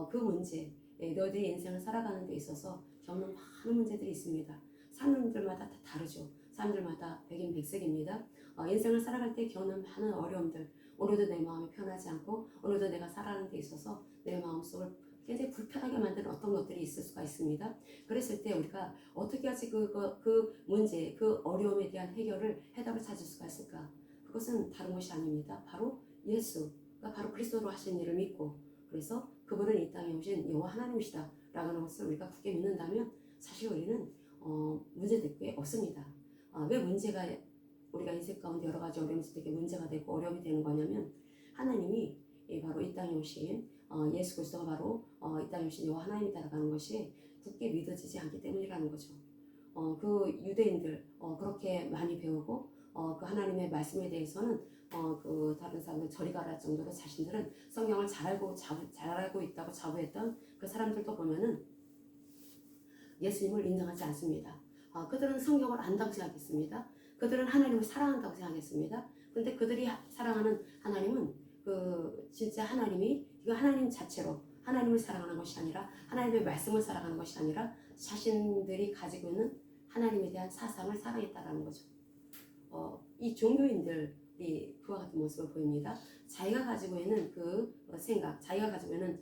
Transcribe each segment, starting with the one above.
그 문제, 너희들이 인생을 살아가는 데 있어서 겪는 많은 문제들이 있습니다. 사람들마다 다 다르죠. 사람들마다 백인백색입니다. 인생을 살아갈 때 겪는 많은 어려움들, 오늘도 내 마음이 편하지 않고 오늘도 내가 살아가는 데 있어서 내 마음속을 굉장히 불편하게 만드는 어떤 것들이 있을 수가 있습니다. 그랬을 때 우리가 어떻게 하지 그 문제, 그 어려움에 대한 해답을 찾을 수가 있을까? 그것은 다른 것이 아닙니다. 바로 예수가 바로 그리스도로 하신 일을 믿고, 그래서 그분은 이 땅에 오신 여호와 하나님이시다 라는 것을 우리가 굳게 믿는다면 사실 우리는 문제될 게 없습니다. 왜 문제가 우리가 인생 가운데 여러 가지 어려움이 있을 때 문제가 되고 어려움이 되는 거냐면, 하나님이 바로 이 땅에 오신 예수 그리스도가 바로 이 땅에 오신 여호와 하나님이다라는 것이 굳게 믿어지지 않기 때문이라는 거죠. 그 유대인들 그렇게 많이 배우고 그 하나님의 말씀에 대해서는 그 다른 사람들 저리 가라 할 정도로 자신들은 성경을 잘 알고 있다고 자부했던 그 사람들도 보면은 예수님을 인정하지 않습니다. 그들은 성경을 안다고 생각했습니다. 그들은 하나님을 사랑한다고 생각했습니다. 그런데 그들이 사랑하는 하나님은 진짜 하나님이 이거 하나님 자체로 하나님을 사랑하는 것이 아니라 하나님의 말씀을 사랑하는 것이 아니라 자신들이 가지고 있는 하나님에 대한 사상을 사랑했다라는 거죠. 이 종교인들이 그와 같은 모습을 보입니다. 자기가 가지고 있는 그 생각, 자기가 가지고 있는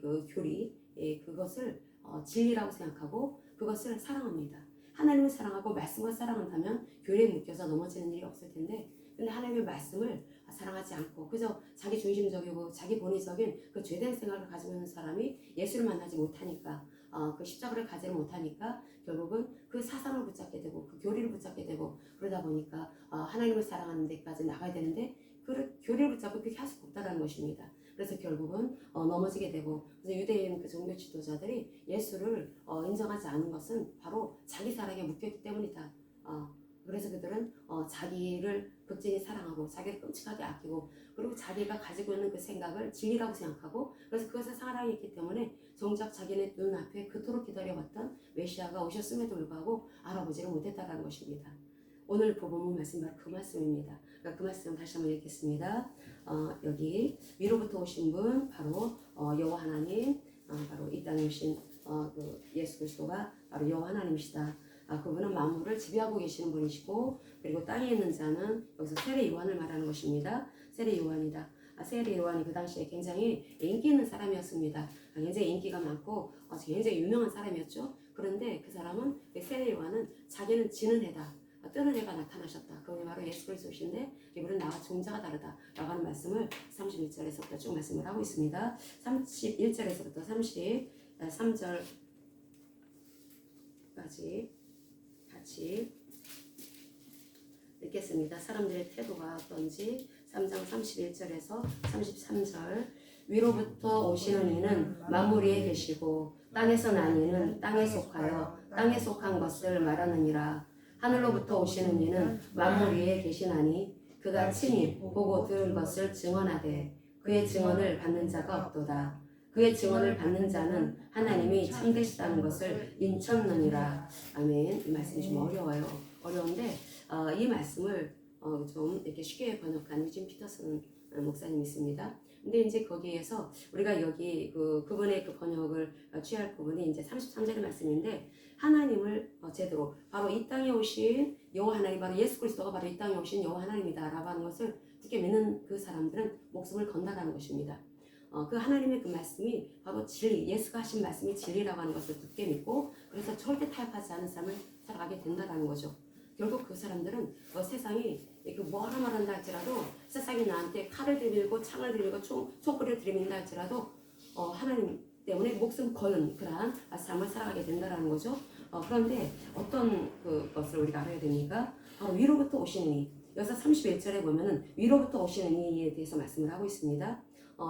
그 교리, 그것을 진리라고 생각하고 그것을 사랑합니다. 하나님을 사랑하고 말씀을 사랑한다면 교리에 묶여서 넘어지는 일이 없을 텐데, 근데 하나님의 말씀을 사랑하지 않고 그저 자기 중심적이고 자기 본의적인 그 죄된 생각을 가지고 있는 사람이 예수를 만나지 못하니까, 그 십자가를 가지를 못하니까 결국은 그 사상을 붙잡게 되고 그 교리를 붙잡게 되고, 그러다 보니까 하나님을 사랑하는 데까지 나가야 되는데 그 교리를 붙잡고 그렇게 할 수가 없다는 것입니다. 그래서 결국은 넘어지게 되고, 그래서 유대인 그 종교 지도자들이 예수를 인정하지 않은 것은 바로 자기 사랑에 묶였기 때문이다. 그래서 그들은 자기를 극진히 사랑하고 자기를 끔찍하게 아끼고, 그리고 자기가 가지고 있는 그 생각을 진리라고 생각하고, 그래서 그것을 사랑했기 때문에 정작 자기네 눈앞에 그토록 기다려왔던 메시아가 오셨음에도 불구하고 알아보지를 못했다는 것입니다. 오늘 본문 말씀 바로 그 말씀입니다. 그러니까 그 말씀 다시 한번 읽겠습니다. 여기 위로부터 오신 분 바로 여호와 하나님, 바로 이 땅에 오신 그 예수 그리스도가 바로 여호와 하나님이시다. 그분은 만물을 지배하고 계시는 분이시고, 그리고 땅에 있는 자는 여기서 세례 요한을 말하는 것입니다. 세례 요한이다. 세례 요한이 그 당시에 굉장히 인기 있는 사람이었습니다. 굉장히 인기가 많고 굉장히 유명한 사람이었죠. 그런데 그 사람은, 세례 요한은 자기는 지는 해다, 뜨는 해가 나타나셨다. 그분이 바로 예수 그리스도이신데 이분은 나와 종자가 다르다 라고 하는 말씀을 31절에서부터 쭉 말씀을 하고 있습니다. 31절에서부터 33절까지 같이 읽겠습니다. 사람들의 태도가 어떤지 3장 31절에서 33절. 위로부터 오시는 이는 만물 위에 계시고 땅에서 난 이는 땅에 속하여 땅에 속한 것을 말하느니라. 하늘로부터 오시는 이는 만물 위에 계시나니 그가 친히 보고 들은 것을 증언하되 그의 증언을 받는 자가 없도다. 그의 증언을 받는 자는 하나님이 참되시다는 것을 인쳤느니라. 아멘. 이 말씀이 좀 어려운데 이 말씀을 좀 이렇게 쉽게 번역한 유진 피터슨 목사님이 있습니다. 근데 이제 거기에서 우리가 여기 그분의 그 번역을 취할 부분이 이제 33절의 말씀인데, 하나님을 제대로 바로 이 땅에 오신 여호와 하나님, 바로 예수 그리스도가 바로 이 땅에 오신 여호와 하나님이다라고 하는 것을 굳게 믿는 그 사람들은 목숨을 건다라는 것입니다. 그 하나님의 그 말씀이 바로 진리, 예수가 하신 말씀이 진리라고 하는 것을 굳게 믿고, 그래서 절대 타협하지 않은 삶을 살아가게 된다라는 거죠. 결국 그 사람들은 세상이 뭐라 말한다 할지라도, 세상이 나한테 칼을 들이밀고 창을 들이밀고 총구리를 들이민다 할지라도 하나님 때문에 목숨 거는 그러한 삶을 살아가게 된다라는 거죠. 그런데 어떤 것을 우리가 알아야 됩니까? 위로부터 오시는 이. 여기서 31절에 보면은 위로부터 오시는 이에 대해서 말씀을 하고 있습니다.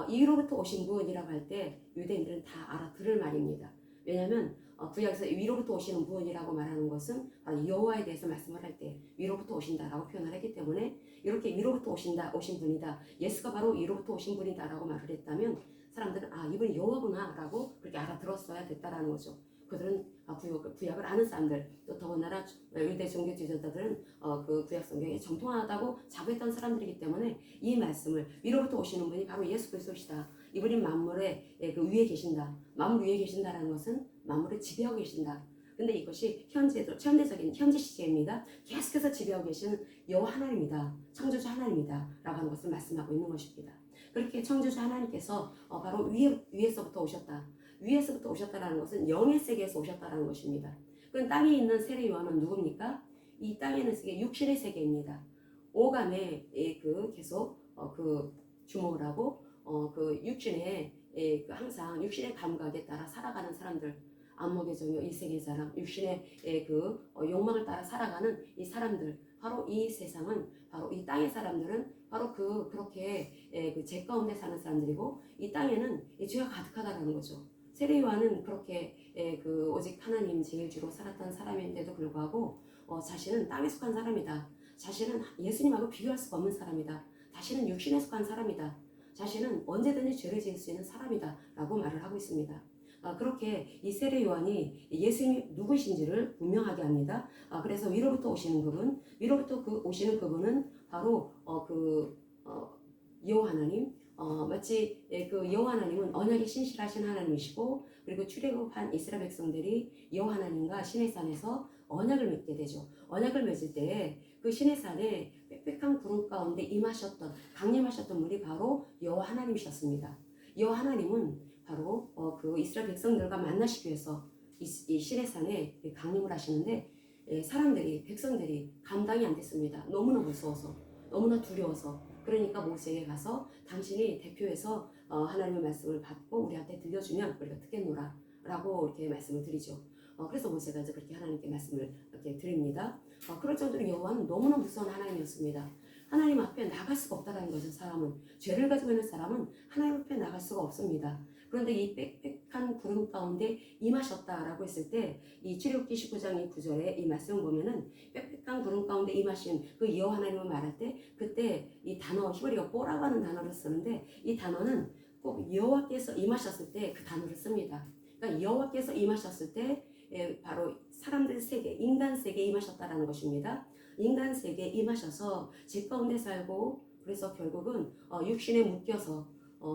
이 위로부터 오신 분이라고 할 때 유대인들은 다 알아들을 말입니다. 왜냐하면 구약에서 위로부터 오시는 분이라고 말하는 것은 여호와에 대해서 말씀을 할 때 위로부터 오신다라고 표현을 했기 때문에, 이렇게 위로부터 오신 분이다, 예수가 바로 위로부터 오신 분이다라고 말을 했다면 사람들은 이분이 여호와구나 라고 그렇게 알아들었어야 됐다라는 거죠. 그들은 구약을 아는 사람들, 또 더군다나 유대 종교 지도자들은 그 구약 성경에 정통하다고 자부했던 사람들이기 때문에 이 말씀을, 위로부터 오시는 분이 바로 예수 그리스도시다, 이분이 만물의 그 위에 계신다. 만물 위에 계신다라는 것은 만물을 지배하고 계신다. 근데 이것이 현대적인 현재 시제입니다. 계속해서 지배하고 계시는 여호와 하나님이다. 창조주 하나님이다. 라고 하는 것을 말씀하고 있는 것입니다. 그렇게 창조주 하나님께서 바로 위에서부터 오셨다. 위에서부터 오셨다라는 것은 영의 세계에서 오셨다라는 것입니다. 그럼 땅에 있는 세례 요한은 누굽니까? 이 땅에 있는 세계, 육신의 세계입니다. 오감에 계속 그 주목을 하고 그 육신의 항상 육신의 감각에 따라 살아가는 사람들, 안목의 정욕, 일생의 사람, 육신의 욕망을 따라 살아가는 이 사람들, 바로 이 세상은, 바로 이 땅의 사람들은 바로 그렇게 죄 가운데 사는 사람들이고, 이 땅에는 죄가 가득하다는 거죠. 세례 요한은 그렇게 오직 하나님 제일 주로 살았던 사람인데도 불구하고 자신은 땅에 속한 사람이다. 자신은 예수님하고 비교할 수가 없는 사람이다. 자신은 육신에 속한 사람이다. 자신은 언제든지 죄를 지을 수 있는 사람이다. 라고 말을 하고 있습니다. 그렇게 이 세례 요한이 예수님이 누구이신지를 분명하게 합니다. 그래서 위로부터 오시는 그분, 위로부터 오시는 그분은 바로 여호와 하나님, 마치 그 여호와 하나님은 언약이 신실하신 하나님이시고, 그리고 출애굽한 이스라엘 백성들이 여호와 하나님과 시내산에서 언약을 맺게 되죠. 언약을 맺을 때 그 시내산에 빽빽한 구름 가운데 임하셨던, 강림하셨던 분이 바로 여호와 하나님이셨습니다. 여호와 하나님은 바로 그 이스라엘 백성들과 만나시기 위해서 이 시내산에 강림을 하시는데, 백성들이 감당이 안 됐습니다. 너무나 무서워서, 너무나 두려워서. 그러니까 모세에게 가서 당신이 대표해서 하나님의 말씀을 받고 우리한테 들려주면 우리가 듣겠노라 라고 이렇게 말씀을 드리죠. 그래서 모세가 이제 그렇게 하나님께 말씀을 이렇게 드립니다. 그럴 정도로 여호와는 너무나 무서운 하나님이었습니다. 하나님 앞에 나갈 수가 없다는 것은, 사람은, 죄를 가지고 있는 사람은 하나님 앞에 나갈 수가 없습니다. 그런데 이 빽빽한 구름 가운데 임하셨다라고 했을 때, 이 출애굽기 19장 이 9절에 이 말씀을 보면은 빽빽한 구름 가운데 임하신 그 여호와 하나님을 말할 때, 그때 이 단어, 히브리어 뽀라고 하는 단어를 쓰는데, 이 단어는 꼭 여호와께서 임하셨을 때 그 단어를 씁니다. 그러니까 여호와께서 임하셨을 때 바로 사람들 세계, 인간 세계에 임하셨다라는 것입니다. 인간 세계에 임하셔서 죄 가운데 살고, 그래서 결국은 육신에 묶여서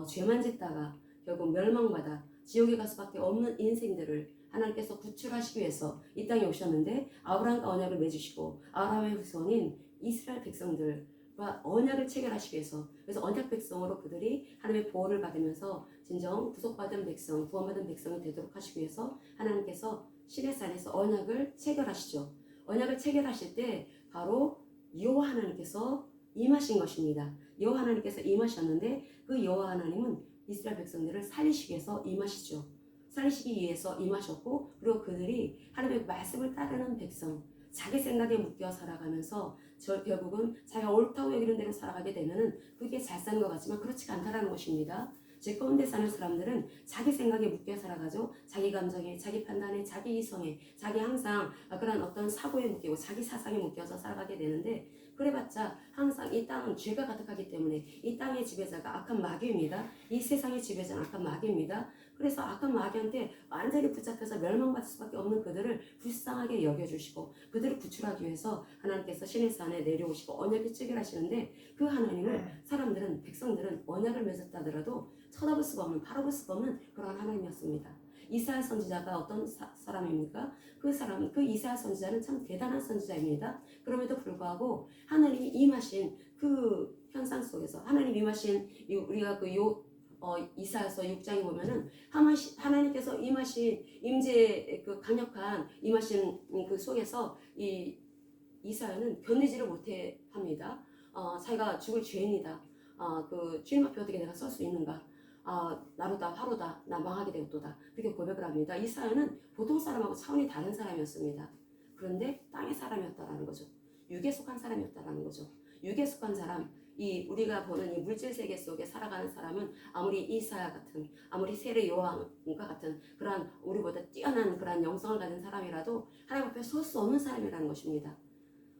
죄만 짓다가 결국 멸망받아 지옥에 갈 수밖에 없는 인생들을 하나님께서 구출하시기 위해서 이 땅에 오셨는데, 아브라함과 언약을 맺으시고 아브라함의 후손인 이스라엘 백성들과 언약을 체결하시기 위해서, 그래서 언약 백성으로 그들이 하나님의 보호를 받으면서 진정 구속받은 백성, 구원받은 백성이 되도록 하시기 위해서 하나님께서 시내산에서 언약을 체결하시죠. 언약을 체결하실 때 바로 여호와 하나님께서 임하신 것입니다. 여호와 하나님께서 임하셨는데, 그 여호와 하나님은 이스라엘 백성들을 살리시기 위해서 임하시죠. 살리시기 위해서 임하셨고, 그리고 그들이 하나님의 말씀을 따르는 백성, 자기 생각에 묶여 살아가면서 결국은 자기가 옳다고 여기는 대로 살아가게 되면은 그게 잘 사는 것 같지만 그렇지가 않다라는 것입니다. 죄 가운데 사는 사람들은 자기 생각에 묶여 살아가죠. 자기 감정에, 자기 판단에, 자기 이성에, 자기 항상 그런 어떤 사고에 묶이고 자기 사상에 묶여서 살아가게 되는데, 그래봤자 항상 이 땅은 죄가 가득하기 때문에 이 땅의 지배자가 악한 마귀입니다. 이 세상의 지배자는 악한 마귀입니다. 그래서 악한 마귀한테 완전히 붙잡혀서 멸망받을 수밖에 없는 그들을 불쌍하게 여겨주시고, 그들을 구출하기 위해서 하나님께서 시내산에 내려오시고 언약을 체결하시는데, 그 하나님을 사람들은, 백성들은 언약을 맺었다 하더라도 쳐다볼 수가 없는, 바라볼 수가 없는 그런 하나님이었습니다. 이사야 선지자가 어떤 사람입니까? 그 이사야 선지자는 참 대단한 선지자입니다. 그럼에도 불구하고 하나님이 임하신 그 현상 속에서, 하나님 임하신 우리가 이사야서 6장에 보면은 하나님께서 임하신 임재, 그 강력한 임하신 그 속에서 이 이사야는 견디지를 못해 합니다. 자기가 죽을 죄인이다. 그 주님 앞에 어떻게 내가 설 수 있는가? 나로다 화로다, 나 망하게 되었도다. 그렇게 고백을 합니다. 이사야는 보통 사람하고 차원이 다른 사람이었습니다. 그런데 땅의 사람이었다라는 거죠. 육에 속한 사람이었다라는 거죠. 육에 속한 사람, 우리가 보는 이 물질 세계 속에 살아가는 사람은 아무리 이사야 같은, 아무리 세례 요한과 같은 그러한 우리보다 뛰어난 그러한 영성을 가진 사람이라도 하나님 앞에 설 수 없는 사람이라는 것입니다.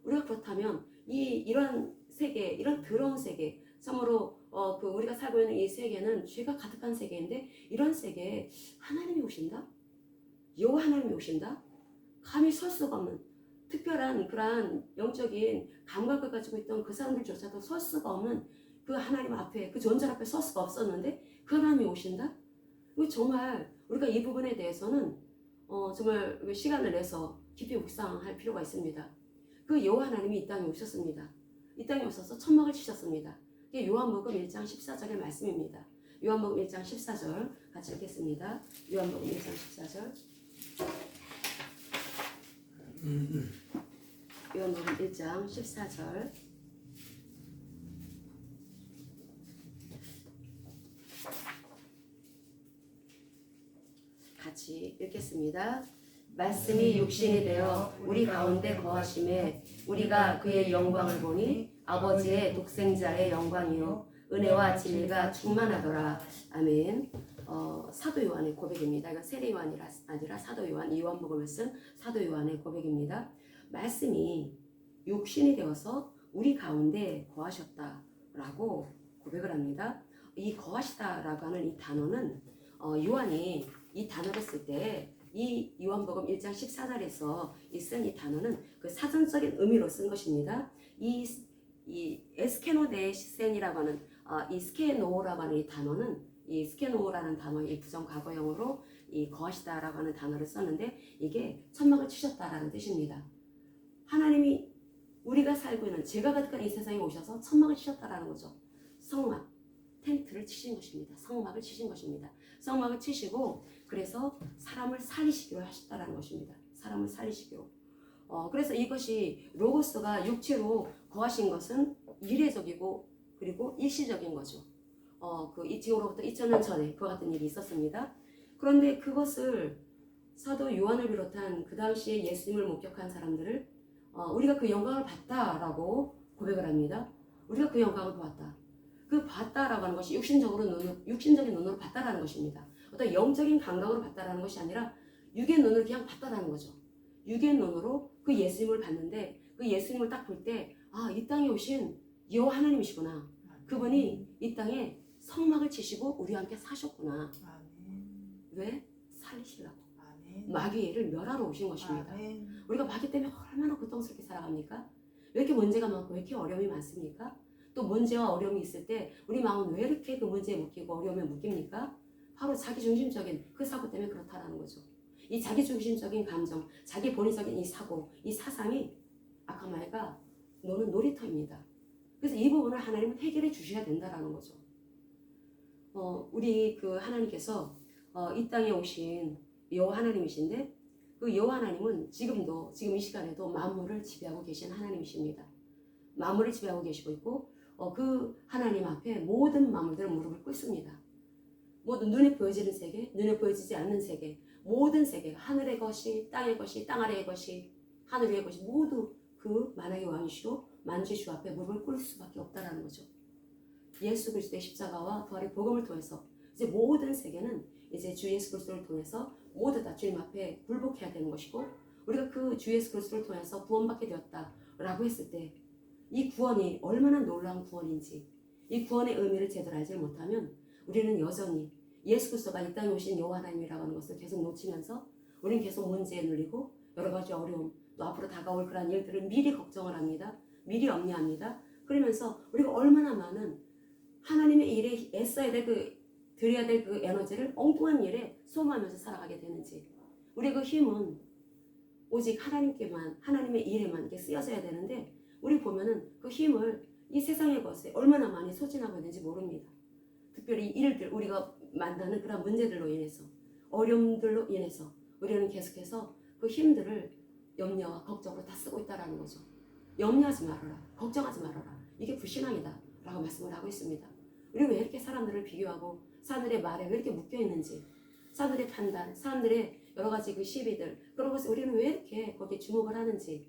우리가 그렇다면 이런 세계, 이런 더러운 세계, 참으로 우리가 살고 있는 이 세계는 죄가 가득한 세계인데, 이런 세계에 하나님이 오신다? 여호와 하나님이 오신다? 감히 설 수가 없는 특별한 그러한 영적인 감각을 가지고 있던 그 사람들조차도 설 수가 없는 그 하나님 앞에, 그 존재 앞에 설 수가 없었는데, 그 하나님이 오신다? 이거 정말 우리가 이 부분에 대해서는 정말 시간을 내서 깊이 묵상할 필요가 있습니다. 그 여호와 하나님이 이 땅에 오셨습니다. 이 땅에 오셔서 천막을 치셨습니다. 이게 요한복음 1장 14절의 말씀입니다. 요한복음 1장 14절 같이 읽겠습니다. 요한복음 1장 14절. 요한복음 1장 14절. 같이 읽겠습니다. 말씀이 육신이 되어 우리 가운데 거하심에 우리가 그의 영광을 보니 아버지의 독생자의 영광이요 은혜와 진리가 충만하더라. 아멘. 사도 요한의 고백입니다. 이건 세례 요한이 아니라 사도 요한, 이 요한복음을 쓴 사도 요한의 고백입니다. 말씀이 육신이 되어서 우리 가운데 거하셨다라고 고백을 합니다. 이 거하시다라고 하는 이 단어는 요한이 이 단어를 쓸 때 이 요한복음 1장 14절에서 쓴 이 단어는 그 사전적인 의미로 쓴 것입니다. 이 에스케노데 시센이라고 하는 이 스케노라고 하는 이 단어는 이 스케노라는 단어의 부정 과거형으로 이 거하시다라고 하는 단어를 썼는데 이게 천막을 치셨다라는 뜻입니다. 하나님이 우리가 살고 있는 죄가 가득한 이 세상에 오셔서 천막을 치셨다라는 거죠. 성막, 텐트를 치신 것입니다. 성막을 치신 것입니다. 성막을 치시고 그래서 사람을 살리시기로 하셨다라는 것입니다. 사람을 살리시기로. 그래서 이것이 로고스가 육체로 거하신 것은 이례적이고 그리고 일시적인 거죠. 이 지금으로부터 2000년 전에 그와 같은 일이 있었습니다. 그런데 그것을 사도 요한을 비롯한 그 당시에 예수님을 목격한 사람들을 우리가 그 영광을 봤다라고 고백을 합니다. 우리가 그 영광을 보았다. 그 봤다라고 하는 것이 육신적인 눈으로 봤다라는 것입니다. 어떤 영적인 감각으로 봤다라는 것이 아니라 육의 눈으로 그냥 봤다라는 거죠. 육의 눈으로 그 예수님을 봤는데 그 예수님을 딱 볼 때 이 땅에 오신 여호와 하나님이시구나. 그분이 이 땅에 성막을 치시고 우리와 함께 사셨구나. 왜? 살리시려고. 마귀를 멸하러 오신 것입니다. 우리가 마귀 때문에 얼마나 고통스럽게 살아갑니까? 왜 이렇게 문제가 많고 왜 이렇게 어려움이 많습니까? 또 문제와 어려움이 있을 때 우리 마음은 왜 이렇게 그 문제에 묶이고 어려움에 묶입니까? 바로 자기중심적인 그 사고 때문에 그렇다라는 거죠. 이 자기중심적인 감정, 자기 본의적인 이 사고, 이 사상이 아카마이가 노는 놀이터입니다. 그래서 이 부분을 하나님은 해결해 주셔야 된다라는 거죠. 우리 그 하나님께서 이 땅에 오신 여호와 하나님이신데 그 여호와 하나님은 지금 이 시간에도 만물을 지배하고 계신 하나님이십니다. 만물을 지배하고 계시고 있고 그 하나님 앞에 모든 만물들은 무릎을 꿇습니다. 모든 눈에 보여지는 세계, 눈에 보여지지 않는 세계, 모든 세계가 하늘의 것이, 땅의 것이, 땅 아래의 것이, 하늘 위의 것이 모두 그 만왕의 왕이시로 만주의 주 앞에 무릎을 꿇을 수밖에 없다라는 거죠. 예수 그리스도의 십자가와 부활의 복음을 통해서 이제 모든 세계는 이제 주 예수 그리스도를 통해서 모두 다 주님 앞에 굴복해야 되는 것이고 우리가 그 주 예수 그리스도를 통해서 구원받게 되었다라고 했을 때 이 구원이 얼마나 놀라운 구원인지 이 구원의 의미를 제대로 알지 못하면 우리는 여전히 예수 그리스도가 이 땅에 오신 여호와 하나님이라고 하는 것을 계속 놓치면서 우리는 계속 문제에 눌리고 여러 가지 어려움 또 앞으로 다가올 그런 일들을 미리 걱정을 합니다. 미리 염려합니다. 그러면서 우리가 얼마나 많은 하나님의 일에 애써야 될 드려야 될 그 에너지를 엉뚱한 일에 소모하면서 살아가게 되는지 우리의 그 힘은 오직 하나님의 일에만 이렇게 쓰여져야 되는데 우리 보면은 그 힘을 이 세상의 것에 얼마나 많이 소진하고 있는지 모릅니다. 특별히 일들 우리가 만나는 그런 문제들로 인해서 어려움들로 인해서 우리는 계속해서 그 힘들을 염려와 걱정으로 다 쓰고 있다라는 거죠. 염려하지 말아라. 걱정하지 말아라. 이게 불신앙이다 라고 말씀을 하고 있습니다. 우리 왜 이렇게 사람들을 비교하고 사람들의 말에 왜 이렇게 묶여 있는지 사람들의 판단, 사람들의 여러 가지 그 시비들 그런 것을 우리는 왜 이렇게 거기에 주목을 하는지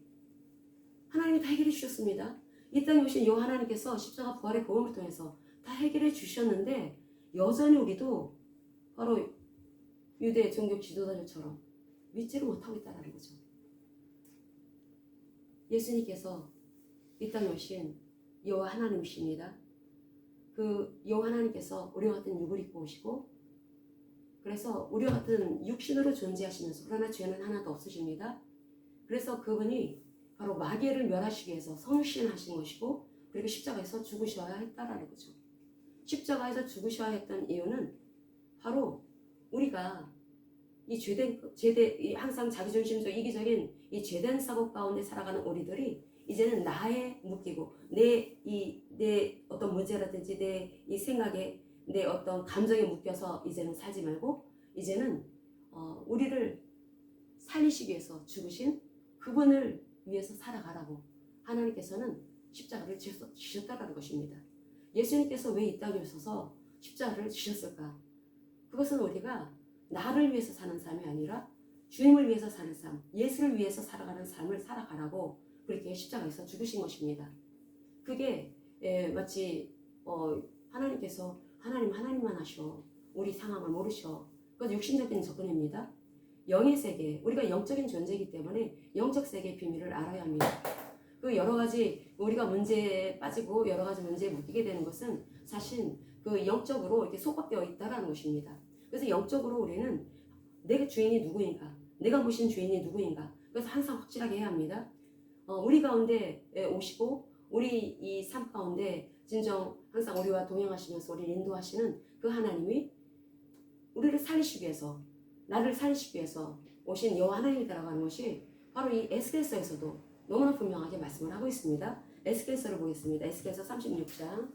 하나님이 다 해결해 주셨습니다. 이 땅에 오신 여호와 하나님께서 십자가 부활의 복음을 통해서 다 해결해 주셨는데 여전히 우리도 바로 유대 종교 지도자들처럼 믿지를 못하고 있다는 거죠. 예수님께서 이 땅에 오신 여호와 하나님이십니다. 그 여호와 하나님께서 우리와 같은 육을 입고 오시고 그래서 우리와 같은 육신으로 존재하시면서 그러나 죄는 하나도 없으십니다. 그래서 그분이 바로 마귀를 멸하시기 위해서 성신하신 것이고 그리고 십자가에서 죽으셔야 했다라는 거죠. 십자가에서 죽으셔야 했던 이유는 바로 우리가 이 항상 자기중심적 이기적인 이 죄된 사고 가운데 살아가는 우리들이 이제는 나에 묶이고 내 어떤 문제라든지 내 이 생각에 내 어떤 감정에 묶여서 이제는 살지 말고 이제는 우리를 살리시기 위해서 죽으신 그분을 위해서 살아가라고 하나님께서는 십자가를 지셨다라는 것입니다. 예수님께서 왜 이 땅에 오셔서 십자가를 지셨을까? 그것은 우리가 나를 위해서 사는 삶이 아니라 주님을 위해서 사는 삶, 예수를 위해서 살아가는 삶을 살아가라고 그렇게 십자가에서 죽으신 것입니다. 그게 마치 하나님께서 하나님만 하셔. 우리 상황을 모르셔. 그건 육신적인 접근입니다. 영의 세계, 우리가 영적인 존재이기 때문에 영적 세계의 비밀을 알아야 합니다. 그 여러 가지 우리가 문제에 빠지고 여러 가지 문제에 묶이게 되는 것은 사실 그 영적으로 이렇게 속박되어 있다라는 것입니다. 그래서 영적으로 우리는 내가 주인이 누구인가, 내가 모신 주인이 누구인가, 그래서 항상 확실하게 해야 합니다. 우리 가운데 오시고 우리 이 삶 가운데 진정 항상 우리와 동행하시면서 우리를 인도하시는 그 하나님이 우리를 살리시기 위해서, 나를 살리시기 위해서 오신 여호와 하나님이라고 하는 것이 바로 이 에스겔서에서도 너무나 분명하게 말씀을 하고 있습니다. 에스겔서를 보겠습니다. 에스겔서 36장.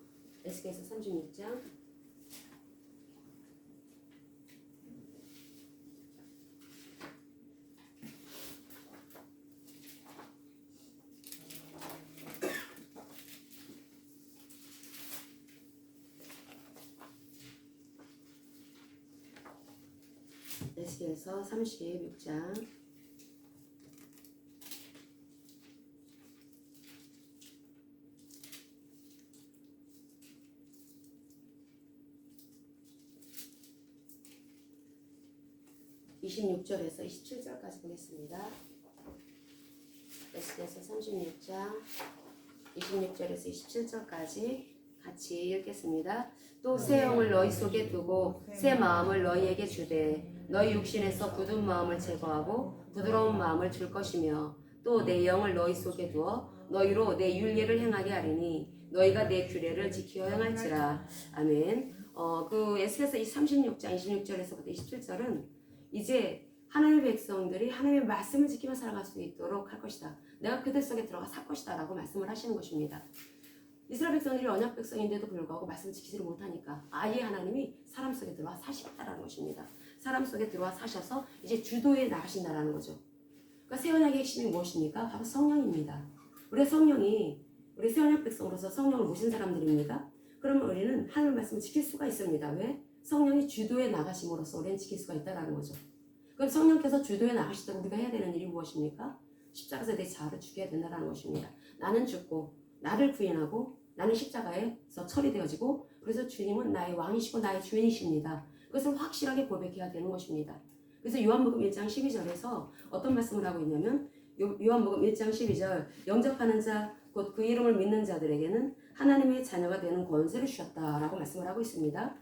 에스겔서 36장 26절에서 27절까지 보겠습니다. 에스겔서 36장 26절에서 27절까지 같이 읽겠습니다. 또 새 영을 너희 속에 두고 새 마음을 너희에게 주되 너희 육신에서 굳은 마음을 제거하고 부드러운 마음을 줄 것이며 또 내 영을 너희 속에 두어 너희로 내 율례를 행하게 하리니 너희가 내 규례를 지켜 행할지라. 아멘. 그 에스겔서 36장 26절에서부터 27절은 이제 하나님의 백성들이 하나님의 말씀을 지키며 살아갈 수 있도록 할 것이다. 내가 그들 속에 들어가 살 것이다 라고 말씀을 하시는 것입니다. 이스라엘 백성들이 언약 백성인데도 불구하고 말씀을 지키지를 못하니까 아예 하나님이 사람 속에 들어와 사시겠다라는 것입니다. 사람 속에 들어와 사셔서 이제 주도에 나가신다라는 거죠. 그러니까 새 언약의 핵심이 무엇입니까? 바로 성령입니다. 우리 성령이 우리 새 언약 백성으로서 성령을 모신 사람들입니다. 그러면 우리는 하나님의 말씀을 지킬 수가 있습니다. 왜? 성령이 주도에 나가심으로써 우리는 지킬 수가 있다는 거죠. 그럼 성령께서 주도에 나가실 때 우리가 해야 되는 일이 무엇입니까? 십자가에서 내 자아를 죽여야 된다는 것입니다. 나는 죽고 나를 부인하고 나는 십자가에서 처리되어지고 그래서 주님은 나의 왕이시고 나의 주인이십니다. 그것을 확실하게 고백해야 되는 것입니다. 그래서 요한복음 1장 12절에서 어떤 말씀을 하고 있냐면 요한복음 1장 12절 영접하는 자 곧 그 이름을 믿는 자들에게는 하나님의 자녀가 되는 권세를 주셨다라고 말씀을 하고 있습니다.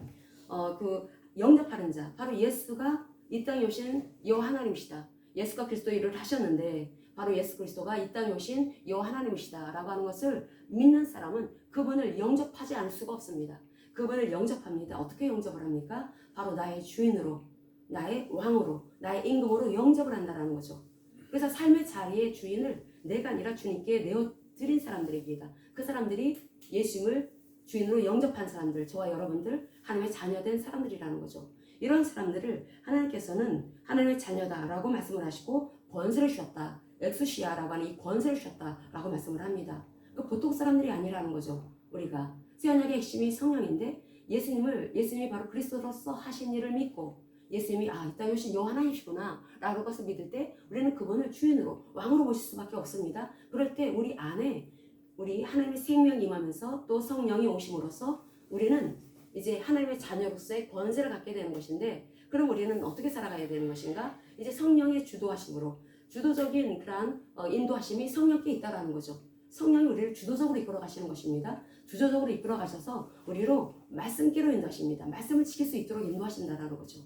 그 영접하는 자, 바로 예수가 이 땅에 오신 여호와 하나님이시다. 예수가 그리스도의 일을 하셨는데 바로 예수 그리스도가 이 땅에 오신 여호와 하나님이시다 라고 하는 것을 믿는 사람은 그분을 영접하지 않을 수가 없습니다. 그분을 영접합니다. 어떻게 영접을 합니까? 바로 나의 주인으로, 나의 왕으로, 나의 임금으로 영접을 한다는 거죠. 그래서 삶의 자리의 주인을 내가 아니라 주님께 내어드린 사람들입니다. 그 사람들이 예수님을 주인으로 영접한 사람들, 저와 여러분들 하나님의 자녀된 사람들이라는 거죠. 이런 사람들을 하나님께서는 하나님의 자녀다라고 말씀을 하시고 권세를 주셨다. 엑수시아라고 하는 이 권세를 주셨다라고 말씀을 합니다. 그 보통 사람들이 아니라는 거죠. 우리가 새 언약의 핵심이 성령인데 예수님이 바로 그리스도로서 하신 일을 믿고 예수님이 이 땅에 오신 여호와 하나님이시구나 라는 것을 믿을 때 우리는 그분을 주인으로 왕으로 모실 수밖에 없습니다. 그럴 때 우리 안에 우리 하나님의 생명이 임하면서 또 성령이 오심으로써 우리는 이제 하나님의 자녀로서의 권세를 갖게 되는 것인데 그럼 우리는 어떻게 살아가야 되는 것인가? 이제 성령의 주도하심으로 주도적인 그러한 인도하심이 성령께 있다라는 거죠. 성령이 우리를 주도적으로 이끌어 가시는 것입니다. 주도적으로 이끌어 가셔서 우리로 말씀께로 인도하십니다. 말씀을 지킬 수 있도록 인도하신다라는 거죠.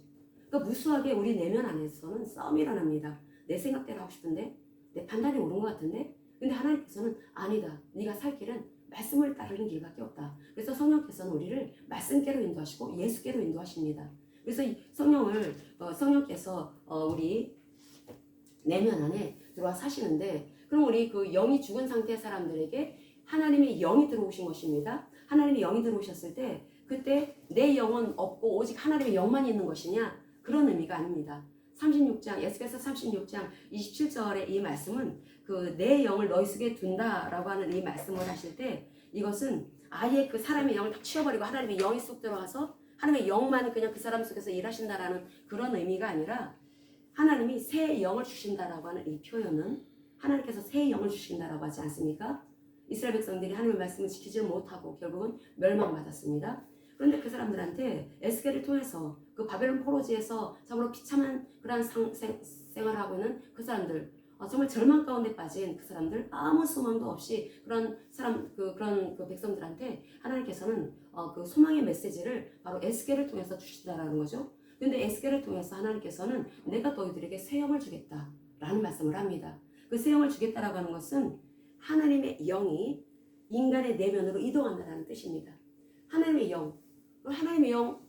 그러니까 무수하게 우리 내면 안에서는 싸움이 일어납니다. 내 생각대로 하고 싶은데 내 판단이 옳은 것 같은데 근데 하나님께서는 아니다. 네가 살 길은 말씀을 따르는 길밖에 없다. 그래서 성령께서는 우리를 말씀께로 인도하시고 예수께로 인도하십니다. 그래서 이 성령께서 우리 내면 안에 들어와 사시는데, 그럼 우리 그 영이 죽은 상태의 사람들에게 하나님의 영이 들어오신 것입니다. 하나님의 영이 들어오셨을 때 그때 내 영은 없고 오직 하나님의 영만 있는 것이냐? 그런 의미가 아닙니다. 36장 에스겔서 36장 27절의 이 말씀은 그 내 영을 너희 속에 둔다라고 하는 이 말씀을 하실 때, 이것은 아예 그 사람의 영을 다 치워버리고 하나님의 영이 쏙 들어가서 하나님의 영만 그냥 그 사람 속에서 일하신다라는 그런 의미가 아니라, 하나님이 새 영을 주신다라고 하는 이 표현은 하나님께서 새 영을 주신다라고 하지 않습니까? 이스라엘 백성들이 하나님의 말씀을 지키지 못하고 결국은 멸망받았습니다. 그런데 그 사람들한테 에스겔을 통해서 그 바벨론 포로지에서 참으로 비참한 그런 생활을 하고 있는 그 사람들, 정말 절망 가운데 빠진 그 사람들, 아무 소망도 없이 그런 백성들한테 하나님께서는 그 소망의 메시지를 바로 에스겔을 통해서 주신다라는 거죠. 근데 에스겔을 통해서 하나님께서는 내가 너희들에게 새 영을 주겠다라는 말씀을 합니다. 그 새 영을 주겠다라고 하는 것은 하나님의 영이 인간의 내면으로 이동한다는 뜻입니다. 하나님의 영,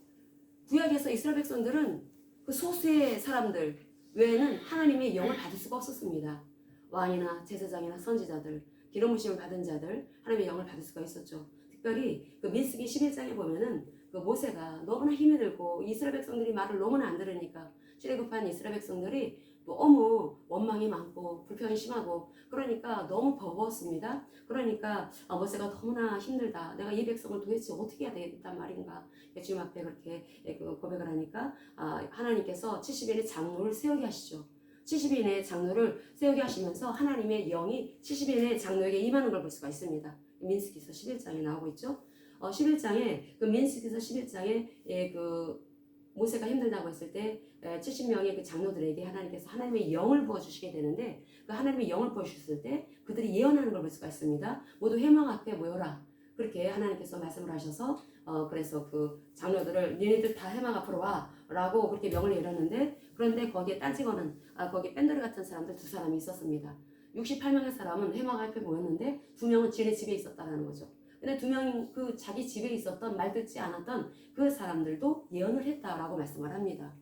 구약에서 이스라엘 백성들은 그 소수의 사람들 외에는 하나님의 영을 받을 수가 없었습니다. 왕이나 제사장이나 선지자들, 기름 부심을 받은 자들, 하나님의 영을 받을 수가 있었죠. 특별히 그 민수기 11장에 보면은 그 모세가 너무나 힘이 들고 이스라엘 백성들이 말을 너무나 안 들으니까 출애굽한 이스라엘 백성들이 너무 원망이 많고 불평이 심하고, 그러니까 너무 버거웠습니다. 그러니까 모세가 너무나 힘들다, 내가 이 백성을 도대체 어떻게 해야 되겠단 말인가, 주님 앞에 그렇게 고백을 하니까 하나님께서 70인의 장로를 세우게 하시죠. 70인의 장로를 세우게 하시면서 하나님의 영이 70인의 장로에게 임하는 걸 볼 수가 있습니다. 민수기서 11장에 나오고 있죠. 11장에 그 민수기서 11장에 그 모세가 힘들다고 했을 때 70명의 그 장로들에게 하나님께서 하나님의 영을 부어주시게 되는데, 그 하나님의 영을 부어주셨을 때 그들이 예언하는 걸 볼 수가 있습니다. 모두 회막 앞에 모여라, 그렇게 하나님께서 말씀을 하셔서 그래서 그 장로들을 니네들 다 회막 앞으로 와 라고 그렇게 명을 내렸는데, 그런데 거기에 딴지거는 거기 밴드르 같은 사람들 두 사람이 있었습니다. 68명의 사람은 회막 앞에 모였는데 2명은 지네 집에 있었다는 거죠. 근데 2명이 그 자기 집에 있었던 말 듣지 않았던 그 사람들도 예언을 했다라고 말씀을 합니다.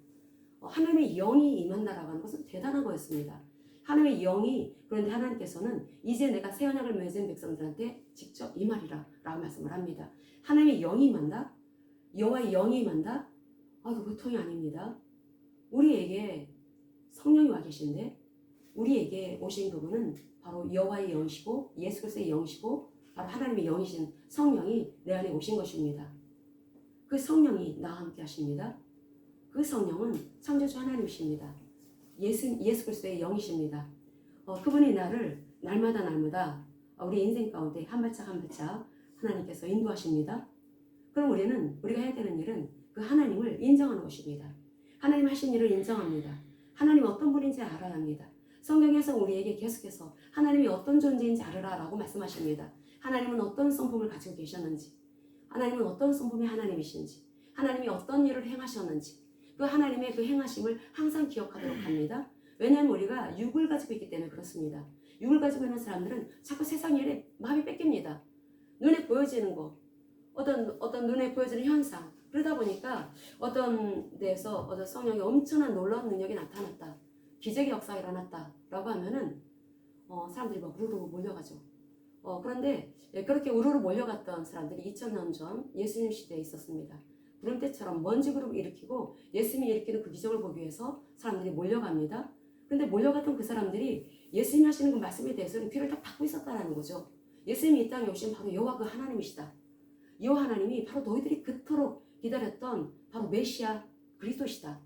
하나님의 영이 임한다라고 하는 것은 대단한 거였습니다. 하나님의 영이, 그런데 하나님께서는 이제 내가 새 언약을 맺은 백성들한테 직접 임하리라 라고 말씀을 합니다. 하나님의 영이 임한다? 여호와의 영이 임한다? 그 보통이 아닙니다. 우리에게 성령이 와 계신데, 우리에게 오신 그분은 바로 여호와의 영이시고 예수 그리스도의 영이시고 바로 하나님의 영이신 성령이 내 안에 오신 것입니다. 그 성령이 나와 함께 하십니다. 그 성령은 창조주 하나님이십니다. 예수 그리스도의 영이십니다. 그분이 나를 날마다 우리 인생 가운데 한 발짝 한 발짝 하나님께서 인도하십니다. 그럼 우리가 해야 되는 일은 그 하나님을 인정하는 것입니다. 하나님 하신 일을 인정합니다. 하나님 어떤 분인지 알아야 합니다. 성경에서 우리에게 계속해서 하나님이 어떤 존재인지 알아라라고 말씀하십니다. 하나님은 어떤 성품을 가지고 계셨는지, 하나님은 어떤 성품의 하나님이신지, 하나님이 어떤 일을 행하셨는지, 그 하나님의 그 행하심을 항상 기억하도록 합니다. 왜냐하면 우리가 육을 가지고 있기 때문에 그렇습니다. 육을 가지고 있는 사람들은 자꾸 세상 일에 마음이 뺏깁니다. 눈에 보여지는 거, 어떤 눈에 보여지는 현상, 그러다 보니까 어떤 데에서 어떤 성령의 엄청난 놀라운 능력이 나타났다, 기적의 역사가 일어났다 라고 하면은 사람들이 막 우르르 몰려가죠. 그런데 그렇게 우르르 몰려갔던 사람들이 2000년 전 예수님 시대에 있었습니다. 구름대처럼 먼지 그룹을 일으키고 예수님이 일으키는 그 기적을 보기 위해서 사람들이 몰려갑니다. 그런데 몰려갔던 그 사람들이 예수님이 하시는 그 말씀에 대해서는 귀를 딱 닫고 있었다는 거죠. 예수님이 이 땅에 오신 바로 여호와 그 하나님이시다. 여호와 하나님이 바로 너희들이 그토록 기다렸던 바로 메시아 그리스도시다.